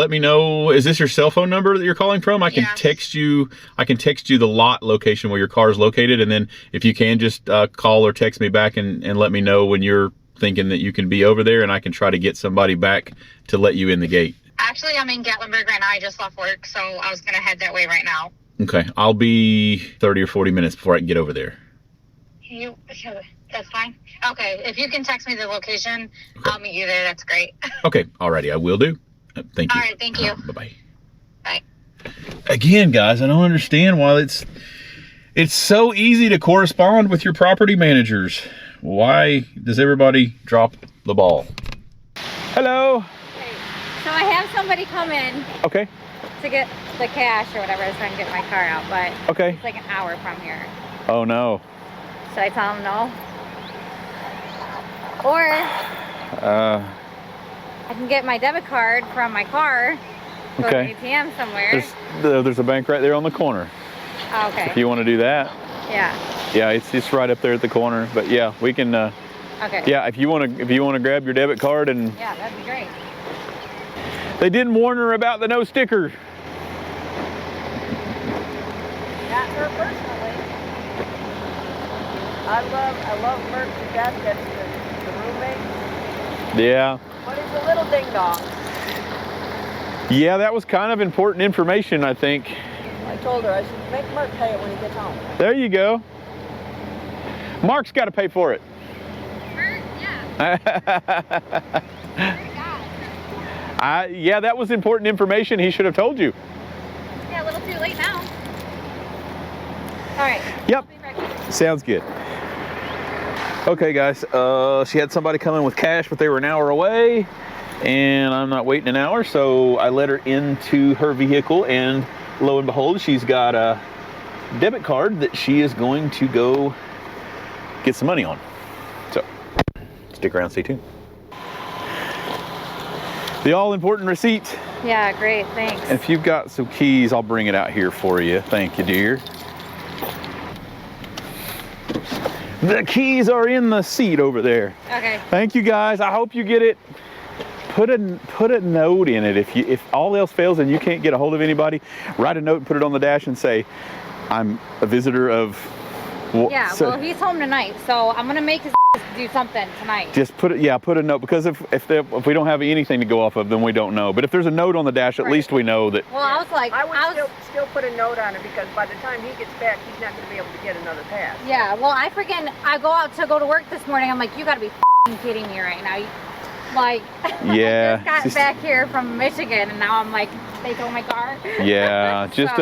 S1: me know. Is this your cell phone number that you're calling from? I can text you. I can text you the lot location where your car is located, and then if you can, just call or text me back and let me know when you're thinking that you can be over there, and I can try to get somebody back to let you in the gate.
S3: Actually, I'm in Gatlinburg right now. I just left work, so I was going to head that way right now.
S1: Okay. I'll be 30 or 40 minutes before I can get over there.
S3: That's fine. Okay. If you can text me the location, I'll meet you there. That's great.
S1: Okay. Alrighty. I will do. Thank you.
S3: All right. Thank you.
S1: Bye-bye.
S3: Bye.
S1: Again, guys, I don't understand why it's so easy to correspond with your property managers. Why does everybody drop the ball? Hello.
S10: come in
S1: Okay.
S10: to get the cash or whatever so I can get my car out, but
S1: Okay.
S10: it's like an hour from here.
S1: Oh no.
S10: Should I tell him no? Or I can get my debit card from my car, go
S1: Okay.
S10: to the ATM somewhere.
S1: There's a bank right there on the corner.
S10: Oh, okay.
S1: If you want to do that.
S10: Yeah.
S1: Yeah, it's right up there at the corner. But yeah, we can.
S10: Okay.
S1: Yeah, if you want to grab your debit card and.
S10: Yeah, that'd be great.
S1: They didn't warn her about the no sticker.
S11: Not her personally. I love Merc to death. That's the roommate.
S1: Yeah.
S11: But he's a little ding dong.
S1: Yeah, that was kind of important information, I think.
S11: I told her, I said, make Merc pay it when he gets home.
S1: There you go. Mark's got to pay for it. Yeah, that was important information. He should have told you.
S10: Yeah, a little too late now. All right.
S1: Yep. Sounds good. Okay, guys. She had somebody come in with cash, but they were an hour away, and I'm not waiting an hour, so I let her into her vehicle, and lo and behold, she's got a debit card that she is going to go get some money on. So, stick around, stay tuned. The all-important receipt.
S10: Yeah, great, thanks.
S1: And if you've got some keys, I'll bring it out here for you. Thank you, dear. The keys are in the seat over there.
S10: Okay.
S1: Thank you, guys. I hope you get it. Put a note in it. If all else fails and you can't get a hold of anybody, write a note and put it on the dash and say, I'm a visitor of.
S10: Yeah, well, he's home tonight, so I'm gonna make his do something tonight.
S1: Just put a note, because if we don't have anything to go off of, then we don't know. But if there's a note on the dash, at least we know that.
S10: Well, I was like,
S11: I would still put a note on it, because by the time he gets back, he's not going to be able to get another pass.
S10: Yeah, well, I go to work this morning. I'm like, you got to be kidding me right now. Like,
S1: Yeah.
S10: I just got back here from Michigan, and now I'm like, they took my car.
S1: Yeah, just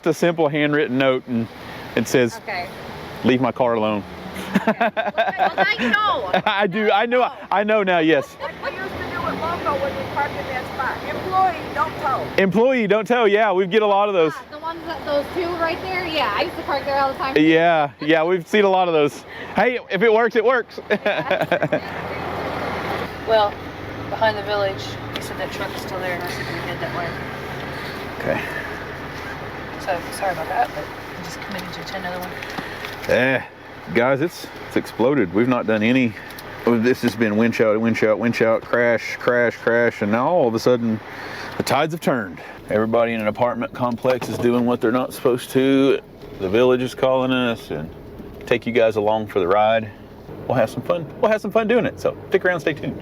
S1: a simple handwritten note, and it says,
S10: okay,
S1: leave my car alone.
S10: well, now you know.
S1: I know now, yes.
S11: Like we used to do at Loco when we parked in that spot. Employee, don't tow.
S1: Employee, don't tow. Yeah, we get a lot of those.
S10: The ones those two right there. Yeah, I used to park there all the time.
S1: Yeah, we've seen a lot of those. Hey, if it works, it works.
S2: Well, behind the village, he said that truck is still there, and I said we head that way.
S1: Okay.
S2: So sorry about that, but I just committed you to another one.
S1: Guys, it's exploded. We've not done any. This has been winch out, crash, and now all of a sudden the tides have turned. Everybody in an apartment complex is doing what they're not supposed to. The village is calling us and take you guys along for the ride. We'll have some fun. We'll have some fun doing it. So stick around, stay tuned.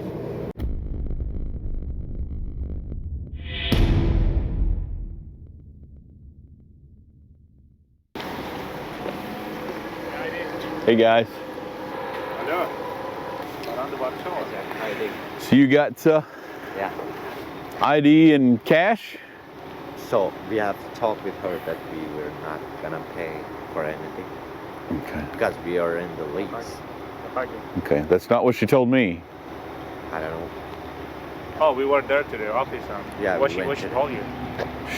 S1: Hey guys. So you got
S5: Yeah.
S1: ID and cash?
S5: So we have to talk with her that we were not gonna pay for anything.
S1: Okay.
S5: Because we are in the lease.
S1: Okay, that's not what she told me.
S5: I don't know.
S9: Oh, we were there to the office.
S5: Yeah,
S9: What
S5: we went
S9: she
S5: to
S9: told you?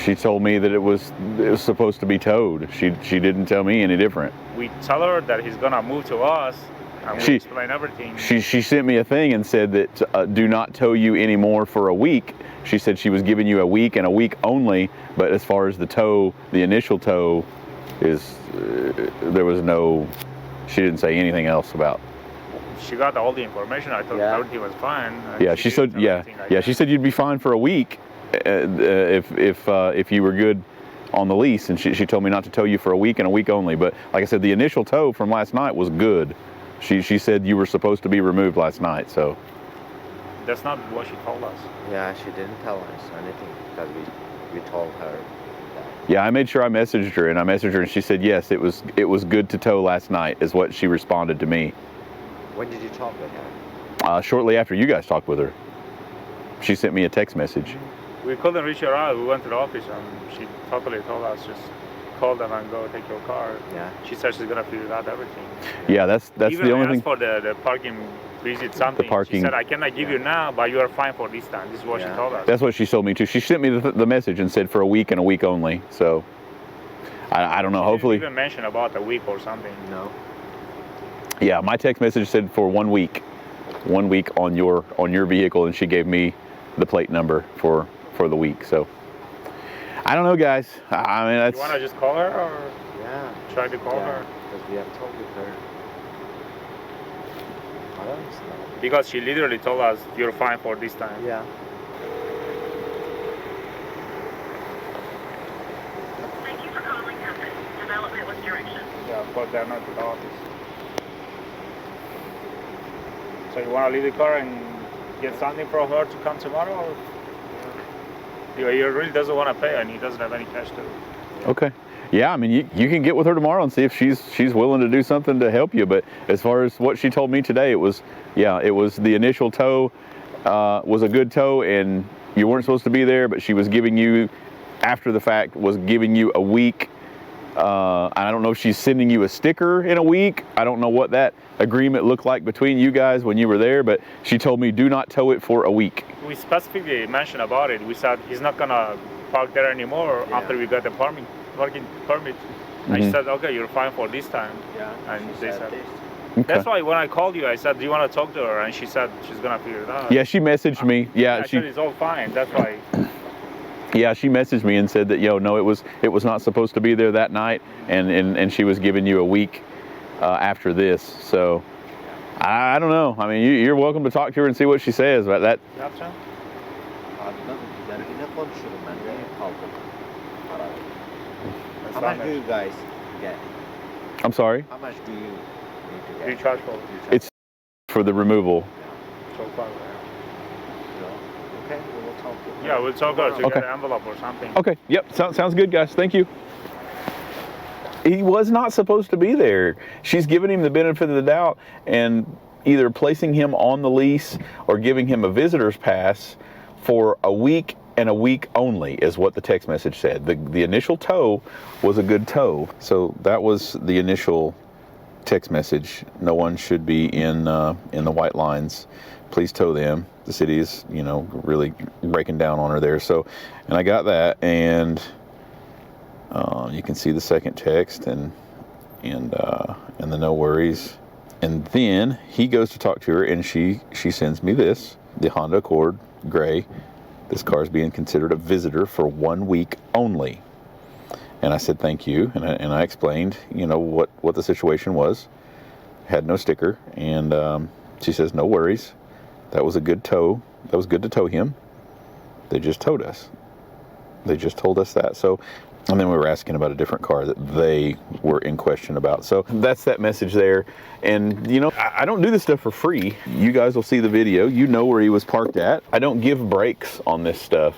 S1: She told me that it was supposed to be towed. She didn't tell me any different.
S9: We tell her that he's gonna move to us, and we explain everything.
S1: She sent me a thing and said that do not tow you anymore for a week. She said she was giving you a week and a week only, but as far as the tow, the initial tow is, there was no, she didn't say anything else about.
S9: She got all the information. I thought everything was fine.
S1: Yeah, she said, she said you'd be fine for a week if you were good on the lease, and she told me not to tow you for a week and a week only. But like I said, the initial tow from last night was good. She said you were supposed to be removed last night, so.
S9: That's not what she told us.
S5: Yeah, she didn't tell us anything because we told her.
S1: Yeah, I made sure I messaged her, and she said yes, it was good to tow last night, is what she responded to me.
S5: When did you talk with her?
S1: Shortly after you guys talked with her. She sent me a text message.
S9: We couldn't reach her out. We went to the office, and she totally told us just call them and go take your car.
S5: Yeah.
S9: She said she's gonna figure out everything.
S1: Yeah, that's
S9: Even
S1: the only thing.
S9: for the parking visit something.
S1: parking.
S9: She said, I cannot give you now, but you are fine for this time. This is what she told us.
S1: That's what she told me too. She sent me the message and said for a week and a week only. So I don't know. Hopefully.
S9: She didn't even mention about a week or something.
S7: No.
S1: Yeah, my text message said for 1 week. 1 week on your vehicle, and she gave me the plate number for the week. So I don't know, guys. I mean, that's.
S9: You want to just call her or try to call her?
S7: Because we have talked with her. I don't know.
S9: Because she literally told us you're fine for this time.
S7: Yeah.
S3: Thank you for calling Development with Directions.
S9: Yeah, but they're not at the office. So you want to leave the car and get something for her to come tomorrow? Or? Yeah. He really doesn't want to pay and he doesn't have any cash to.
S1: Okay. Yeah, I mean, you can get with her tomorrow and see if she's willing to do something to help you. But as far as what she told me today, it was the initial tow was a good tow, and you weren't supposed to be there, but she was giving you, after the fact, was giving you a week. I don't know if she's sending you a sticker in a week. I don't know what that agreement looked like between you guys when you were there, but she told me do not tow it for a week.
S9: We specifically mentioned about it. We said he's not gonna park there anymore after we got the parking permit. And she said, okay, you're fine for this time.
S7: Yeah.
S9: And they said
S1: Okay.
S9: that's why when I called you, I said, do you want to talk to her? And she said she's gonna figure it out.
S1: Yeah, she messaged me. Yeah,
S9: I said it's all fine. That's why.
S1: Yeah, she messaged me and said that no, it was not supposed to be there that night, and she was giving you a week after this. So I don't know. I mean, you're welcome to talk to her and see what she says. But that.
S9: Gotcha.
S5: How much do you guys get?
S1: I'm sorry.
S5: How much do you need to get?
S9: Recharge for
S1: It's for the removal.
S9: so far.
S5: Okay, we'll talk.
S9: Yeah, we'll talk to her to
S1: Okay.
S9: get an envelope or something.
S1: Okay. Yep. Sounds good, guys. Thank you. He was not supposed to be there. She's giving him the benefit of the doubt and either placing him on the lease or giving him a visitor's pass for a week and a week only is what the text message said. The initial tow was a good tow. So that was the initial text message. No one should be in the white lines. Please tow them. The city is, really breaking down on her there. So, and I got that, and you can see the second text and the no worries. And then he goes to talk to her, and she sends me this, the Honda Accord gray. This car is being considered a visitor for 1 week only. And I said thank you, and I explained, what the situation was. Had no sticker, and she says no worries. That was a good tow. That was good to tow him. They just towed us. They just told us that. So, and then we were asking about a different car that they were in question about. So that's that message there. And, I don't do this stuff for free. You guys will see the video. You know where he was parked at. I don't give breaks on this stuff.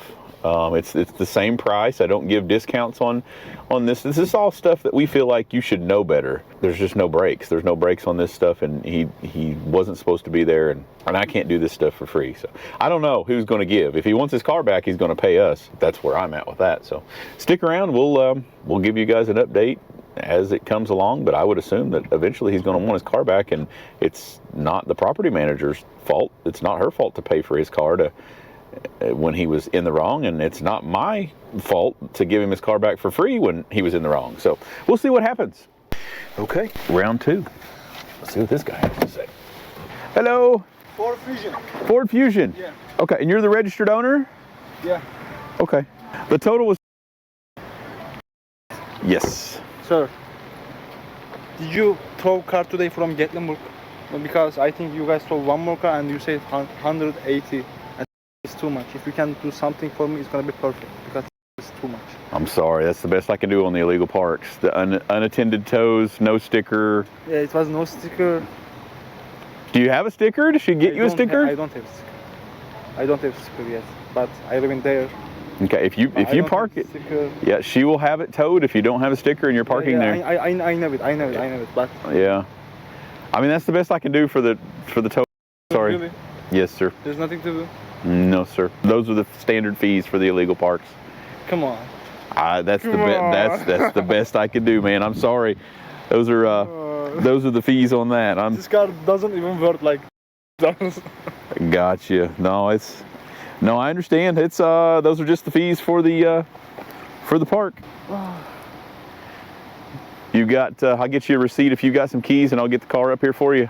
S1: It's the same price. I don't give discounts on this. This is all stuff that we feel like you should know better. There's just no breaks. There's no breaks on this stuff, and he wasn't supposed to be there, and I can't do this stuff for free. So I don't know who's going to give. If he wants his car back, he's going to pay us. That's where I'm at with that. So stick around. We'll give you guys an update as it comes along, but I would assume that eventually he's going to want his car back, and it's not the property manager's fault. It's not her fault to pay for his car when he was in the wrong, and it's not my fault to give him his car back for free when he was in the wrong. So we'll see what happens. Okay, round two. Let's see what this guy has to say. Hello.
S12: Ford Fusion.
S1: Ford Fusion.
S12: Yeah.
S1: Okay, and you're the registered owner?
S12: Yeah.
S1: Okay. The total was. Yes.
S12: Sir, did you tow car today from Gatlinburg? Because I think you guys towed one more car and you said 180. It's too much. If you can do something for me, it's gonna be perfect because it's too much.
S1: I'm sorry. That's the best I can do on the illegal parks. The unattended tows, no sticker.
S12: Yeah, it was no sticker.
S1: Do you have a sticker? Did she get you a sticker?
S12: I don't have a sticker. I don't have a sticker yet, but I live in there.
S1: Okay, if you park it, yeah, she will have it towed if you don't have a sticker and you're parking there.
S12: I know it, but
S1: yeah, I mean that's the best I can do for the tow. Sorry.
S12: Really?
S1: Yes, sir.
S12: There's nothing to do.
S1: No, sir. Those are the standard fees for the illegal parks.
S12: Come on.
S1: That's the best I can do, man. I'm sorry. Those are the fees on that.
S12: This car doesn't even worth like
S1: Gotcha. No, I understand. It's those are just the fees for the park. You got, I'll get you a receipt if you got some keys, and I'll get the car up here for you.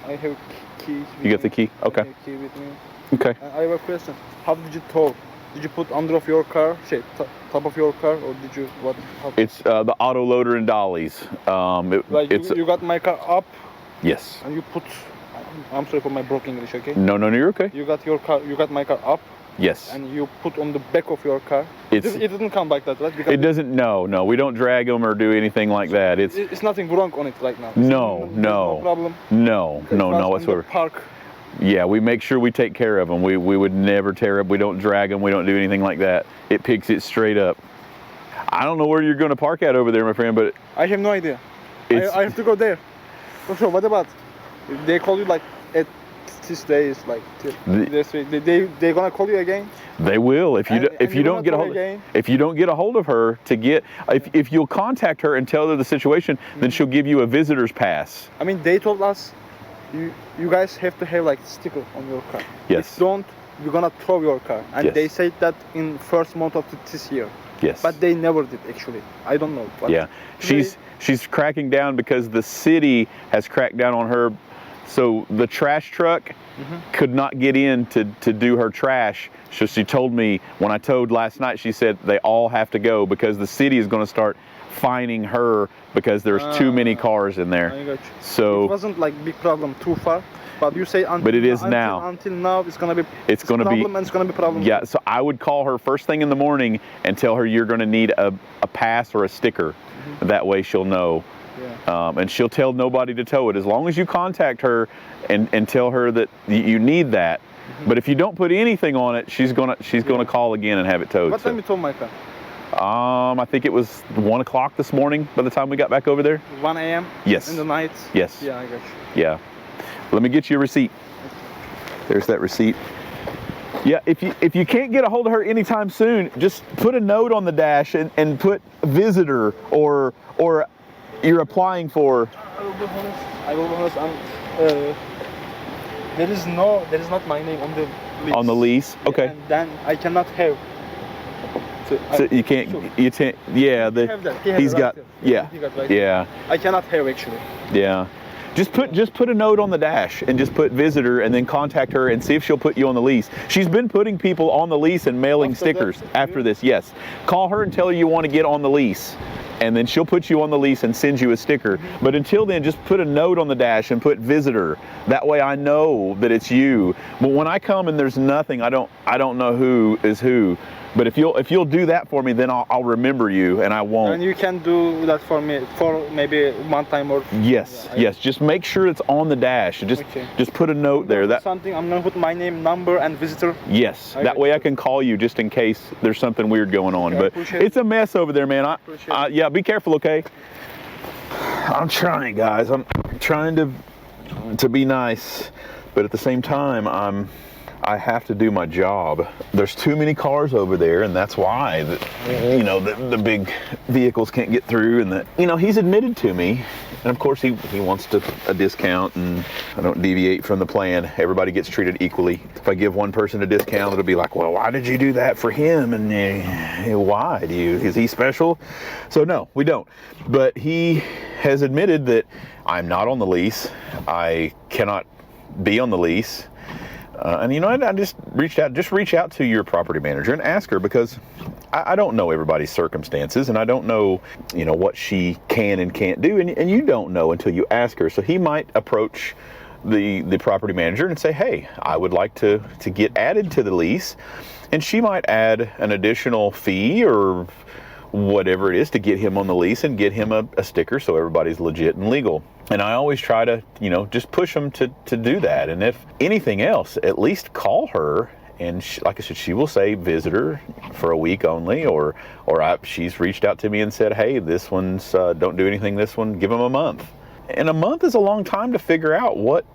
S12: I have keys.
S1: You got the key? Okay.
S12: I have key with me.
S1: Okay.
S12: I have a question. How did you tow? Did you put under of your car, top of your car, or did you what?
S1: It's the auto loader and dollies.
S12: You got my car up.
S1: Yes.
S12: And you put. I'm sorry for my broken English. Okay.
S1: No, you're okay.
S12: You got your car. You got my car up.
S1: Yes.
S12: And you put on the back of your car. It doesn't come like that, right? Because
S1: it doesn't. No. We don't drag them or do anything like that.
S12: It's nothing wrong on it right now.
S1: No
S12: problem.
S1: No whatsoever.
S12: Park.
S1: Yeah, we make sure we take care of them. We would never tear up. We don't drag them. We don't do anything like that. It picks it straight up. I don't know where you're going to park at over there, my friend, but
S12: I have no idea. I have to go there. So what about? They call you like at this day is like this week. They're gonna call you again.
S1: They will if you don't get a hold of her to get if you'll contact her and tell her the situation, then she'll give you a visitor's pass.
S12: I mean, they told us you guys have to have like sticker on your car.
S1: Yes.
S12: If don't, you're gonna tow your car. And
S1: yes.
S12: They said that in first month of this year.
S1: Yes.
S12: But they never did actually. I don't know. But
S1: yeah. She's cracking down because the city has cracked down on her. So the trash truck could not get in to do her trash. So she told me when I towed last night, she said they all have to go because the city is going to start fining her because there's too many cars in there.
S12: I got you.
S1: So
S12: it wasn't like big problem too far, but you say until,
S1: but it is now.
S12: Until now, it's going to be
S1: it's going to be
S12: and it's going to be problem.
S1: Yeah. So I would call her first thing in the morning and tell her you're going to need a pass or a sticker. That way she'll know. Yeah. And she'll tell nobody to tow it as long as you contact her and tell her that you need that. But if you don't put anything on it, she's gonna call again and have it towed.
S12: What time you towed my car?
S1: I think it was 1 o'clock this morning by the time we got back over there.
S12: 1 a.m.
S1: Yes.
S12: In the night.
S1: Yes.
S12: Yeah, I got you.
S1: Yeah. Let me get you a receipt. There's that receipt. Yeah, if you can't get a hold of her anytime soon, just put a note on the dash and put visitor or you're applying for.
S12: I will be honest. There is not my name on the lease.
S1: On the lease, okay.
S12: And then I cannot have.
S1: So you can't.
S12: Sure.
S1: You can't. Yeah. He's got. Yeah. Yeah.
S12: I cannot have actually.
S1: Yeah. Just put a note on the dash and just put visitor and then contact her and see if she'll put you on the lease. She's been putting people on the lease and mailing stickers after this. Yes. Call her and tell her you want to get on the lease. And then she'll put you on the lease and send you a sticker. But until then, just put a note on the dash and put visitor. That way I know that it's you. But when I come and there's nothing, I don't know who is who. But if you'll do that for me, then I'll remember you and I won't.
S12: And you can do that for me for maybe one time or.
S1: Yes, yeah, yes. Just make sure it's on the dash. Just put a note there. That
S12: something. I'm gonna put my name, number, and visitor.
S1: Yes, that way I can call you just in case there's something weird going on. Okay, but it's a mess over there, man. Yeah, be careful, okay? I'm trying, guys. I'm trying to be nice, but at the same time, I have to do my job. There's too many cars over there, and that's why the big vehicles can't get through. And that he's admitted to me, and of course he wants a discount, and I don't deviate from the plan. Everybody gets treated equally. If I give one person a discount, it'll be like, well, why did you do that for him? And why is he special? So no, we don't. But he has admitted that I'm not on the lease. I cannot be on the lease. And I just reach out to your property manager and ask her, because I don't know everybody's circumstances, and I don't know, what she can and can't do, and you don't know until you ask her. So he might approach the property manager and say, hey, I would like to get added to the lease, and she might add an additional fee or whatever it is to get him on the lease and get him a sticker so everybody's legit and legal. And I always try to, just push them to do that. And if anything else, at least call her. And like I said, she will say visitor for a week only, or she's reached out to me and said, hey, this one's, don't do anything this one, give them a month. And a month is a long time to figure out what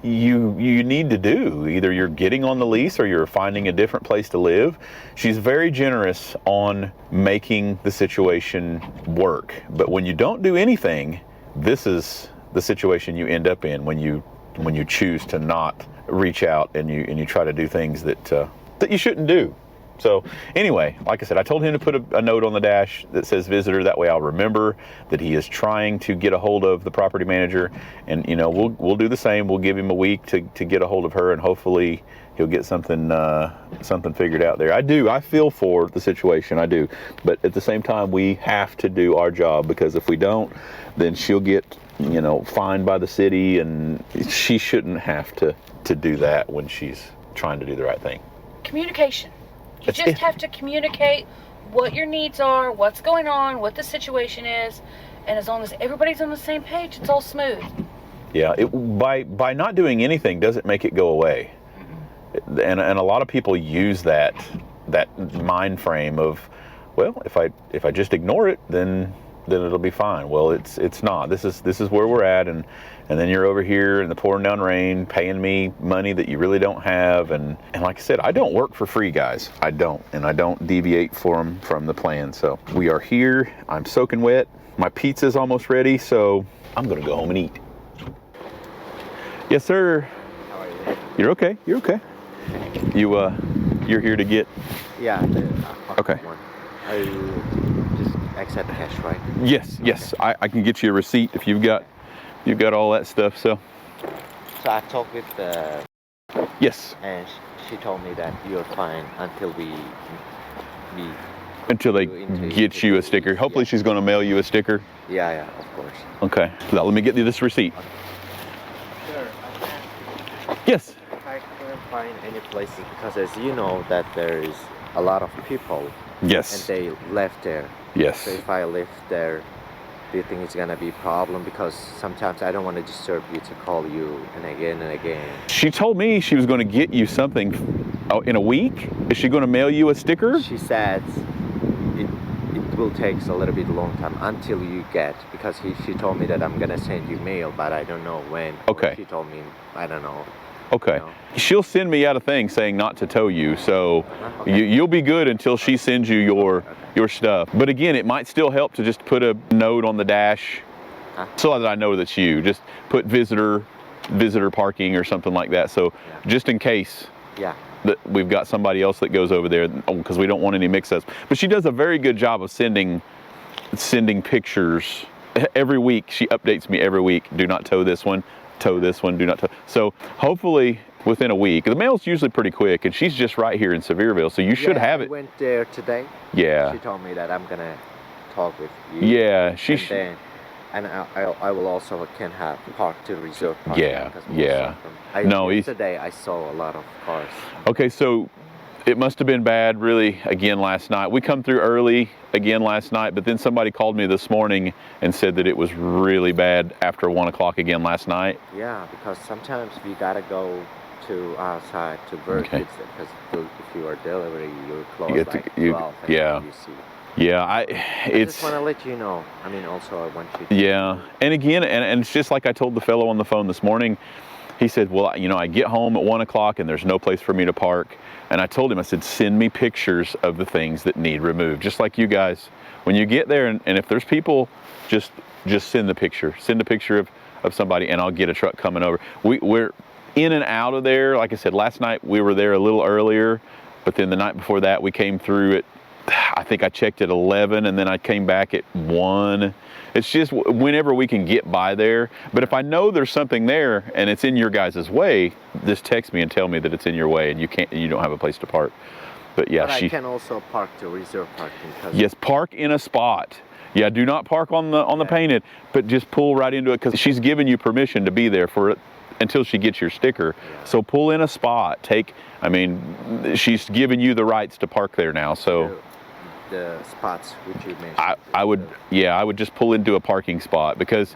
S1: you need to do. Either you're getting on the lease or you're finding a different place to live. She's very generous on making the situation work. But when you don't do anything, this is the situation you end up in when you when you choose to not reach out and you try to do things that you shouldn't do. So anyway, like I said, I told him to put a note on the dash that says visitor. That way I'll remember that he is trying to get a hold of the property manager, and you know, we'll do the same. We'll give him a week to get a hold of her, and hopefully he'll get something figured out there. I feel for the situation, I do, but at the same time we have to do our job, because if we don't, then she'll get, you know, fined by the city, and she shouldn't have to do that when she's trying to do the right thing.
S2: Communication. You just have to communicate what your needs are, what's going on, what the situation is, and as long as everybody's on the same page, it's all smooth.
S1: Yeah, by not doing anything doesn't make it go away. And a lot of people use that mind frame of, well, if I just ignore it, then it'll be fine. Well, it's not. This is where we're at, and then you're over here in the pouring down rain paying me money that you really don't have, and like I said, I don't work for free, guys. I don't deviate from the plan. So we are here. I'm soaking wet. My pizza's almost ready, so I'm gonna go home and eat. Yes, sir.
S5: How are you?
S1: You're okay. You're okay. You're here to get.
S5: Yeah.
S1: Okay.
S5: One. Are you just accept cash, right?
S1: Yes. I can get you a receipt if you've got all that stuff. So
S5: I talked with
S1: yes,
S5: and she told me that you're fine until
S1: until they get you a sticker. Hopefully she's going to mail you a sticker.
S5: Yeah, of course.
S1: Okay. Now let me get you this receipt.
S5: Sure.
S1: Yes.
S5: I couldn't find any places because, as you know, that there is a lot of people.
S1: Yes.
S5: And they left there.
S1: Yes.
S5: So if I live there, do you think it's gonna be a problem? Because sometimes I don't want to disturb you to call you and again.
S1: She told me she was going to get you something in a week. Is she going to mail you a sticker?
S5: She said it will take a little bit long time until you get, because she told me that I'm gonna send you mail, but I don't know when.
S1: Okay.
S5: She told me, I don't know.
S1: Okay.
S5: No.
S1: She'll send me out a thing saying not to tow you, so
S5: Okay.
S1: you'll be good until she sends you your stuff. But again, it might still help to just put a note on the dash so that I know that's you. Just put visitor parking or something like that. So just in case that we've got somebody else that goes over there, because we don't want any mix-ups. But she does a very good job of sending pictures every week. She updates me every week. Do not tow this one. Tow this one, do not tow. So hopefully within a week. The mail's usually pretty quick, and she's just right here in Sevierville, so you should have it.
S5: I went there today.
S1: Yeah.
S5: She told me that I'm gonna talk with you.
S1: Yeah,
S5: and I will also can have park to reserve parking.
S1: Yeah.
S5: Yesterday I saw a lot of cars.
S1: Okay, so it must have been bad really again last night. We come through early again last night, but then somebody called me this morning and said that it was really bad after 1 o'clock again last night.
S5: Yeah, because sometimes we gotta go to outside to work, because if you are delivery, you're close by 12. You see.
S1: Yeah, I
S5: just want to let you know. I mean, also I want you to.
S1: Yeah, and again, and it's just like I told the fellow on the phone this morning. He said, well, you know, I get home at 1 o'clock and there's no place for me to park. And I told him, I said, send me pictures of the things that need removed. Just like you guys, when you get there, and if there's people, just send the picture. Send a picture of somebody, and I'll get a truck coming over. We're in and out of there. Like I said, last night we were there a little earlier, but then the night before that we came through at, I think I checked at 11, and then I came back at 1. It's just whenever we can get by there. But if I know there's something there and it's in your guys' way, just text me and tell me that it's in your way and you don't have a place to park. But yeah,
S5: I can also park to reserve parking.
S1: Yes, park in a spot. Yeah, do not park on the painted, but just pull right into it, because she's given you permission to be there for it until she gets your sticker. Yeah. So pull in a spot. She's given you the rights to park there now. So.
S5: The spots which you mentioned.
S1: I would just pull into a parking spot, because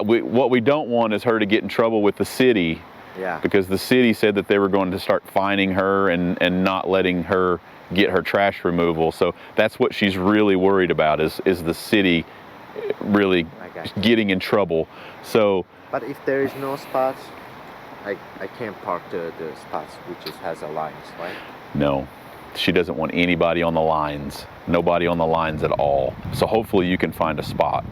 S1: what we don't want is her to get in trouble with the city.
S5: Yeah.
S1: Because the city said that they were going to start fining her and not letting her get her trash removal. So that's what she's really worried about, is the city really getting in trouble. So.
S5: But if there is no spots, I can't park the spots which has a lines, right?
S1: No. She doesn't want anybody on the lines. Nobody on the lines at all. So hopefully you can find a spot.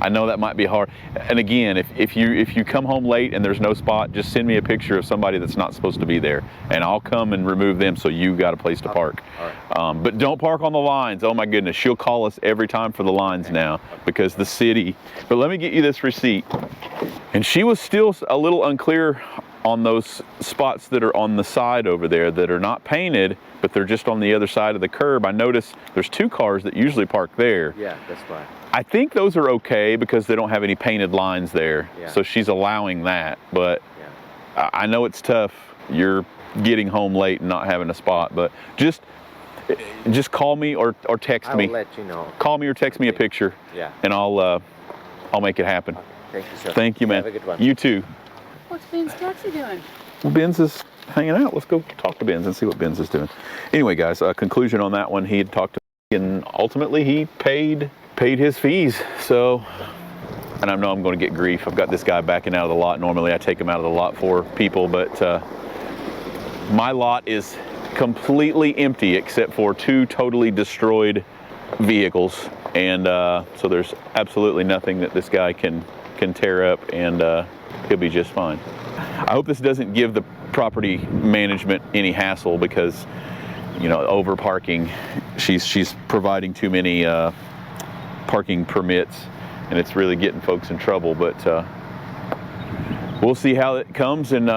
S1: I know that might be hard. And again, if you come home late and there's no spot, just send me a picture of somebody that's not supposed to be there, and I'll come and remove them so you got a place to park.
S5: All right.
S1: But don't park on the lines. Oh my goodness, she'll call us every time for the lines now because the city. But let me get you this receipt. And she was still a little unclear on those spots that are on the side over there that are not painted, but they're just on the other side of the curb. I noticed there's 2 cars that usually park there.
S5: Yeah, that's right.
S1: I think those are okay because they don't have any painted lines there.
S5: Yeah.
S1: So she's allowing that, but
S5: Yeah.
S1: I know it's tough. You're getting home late and not having a spot, but just call me or text me.
S5: I'll let you know.
S1: Call me or text me a picture.
S5: Yeah.
S1: And I'll make it happen.
S5: Thank you, sir.
S1: Thank you, man.
S5: Have a good one.
S1: You too.
S2: What's Ben's taxi doing?
S1: Well, Ben's is hanging out. Let's go talk to Ben's and see what Ben's is doing. Anyway, guys, conclusion on that one. He had talked to me and ultimately he paid his fees. So, and I know I'm going to get grief. I've got this guy backing out of the lot. Normally I take him out of the lot for people, but my lot is completely empty except for 2 totally destroyed vehicles. And so there's absolutely nothing that this guy can tear up, and he'll be just fine. I hope this doesn't give the property management any hassle because, you know, over parking, she's providing too many parking permits, and it's really getting folks in trouble. But we'll see how it comes, and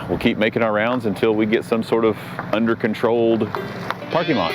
S1: we'll keep making our rounds until we get some sort of under controlled parking lot.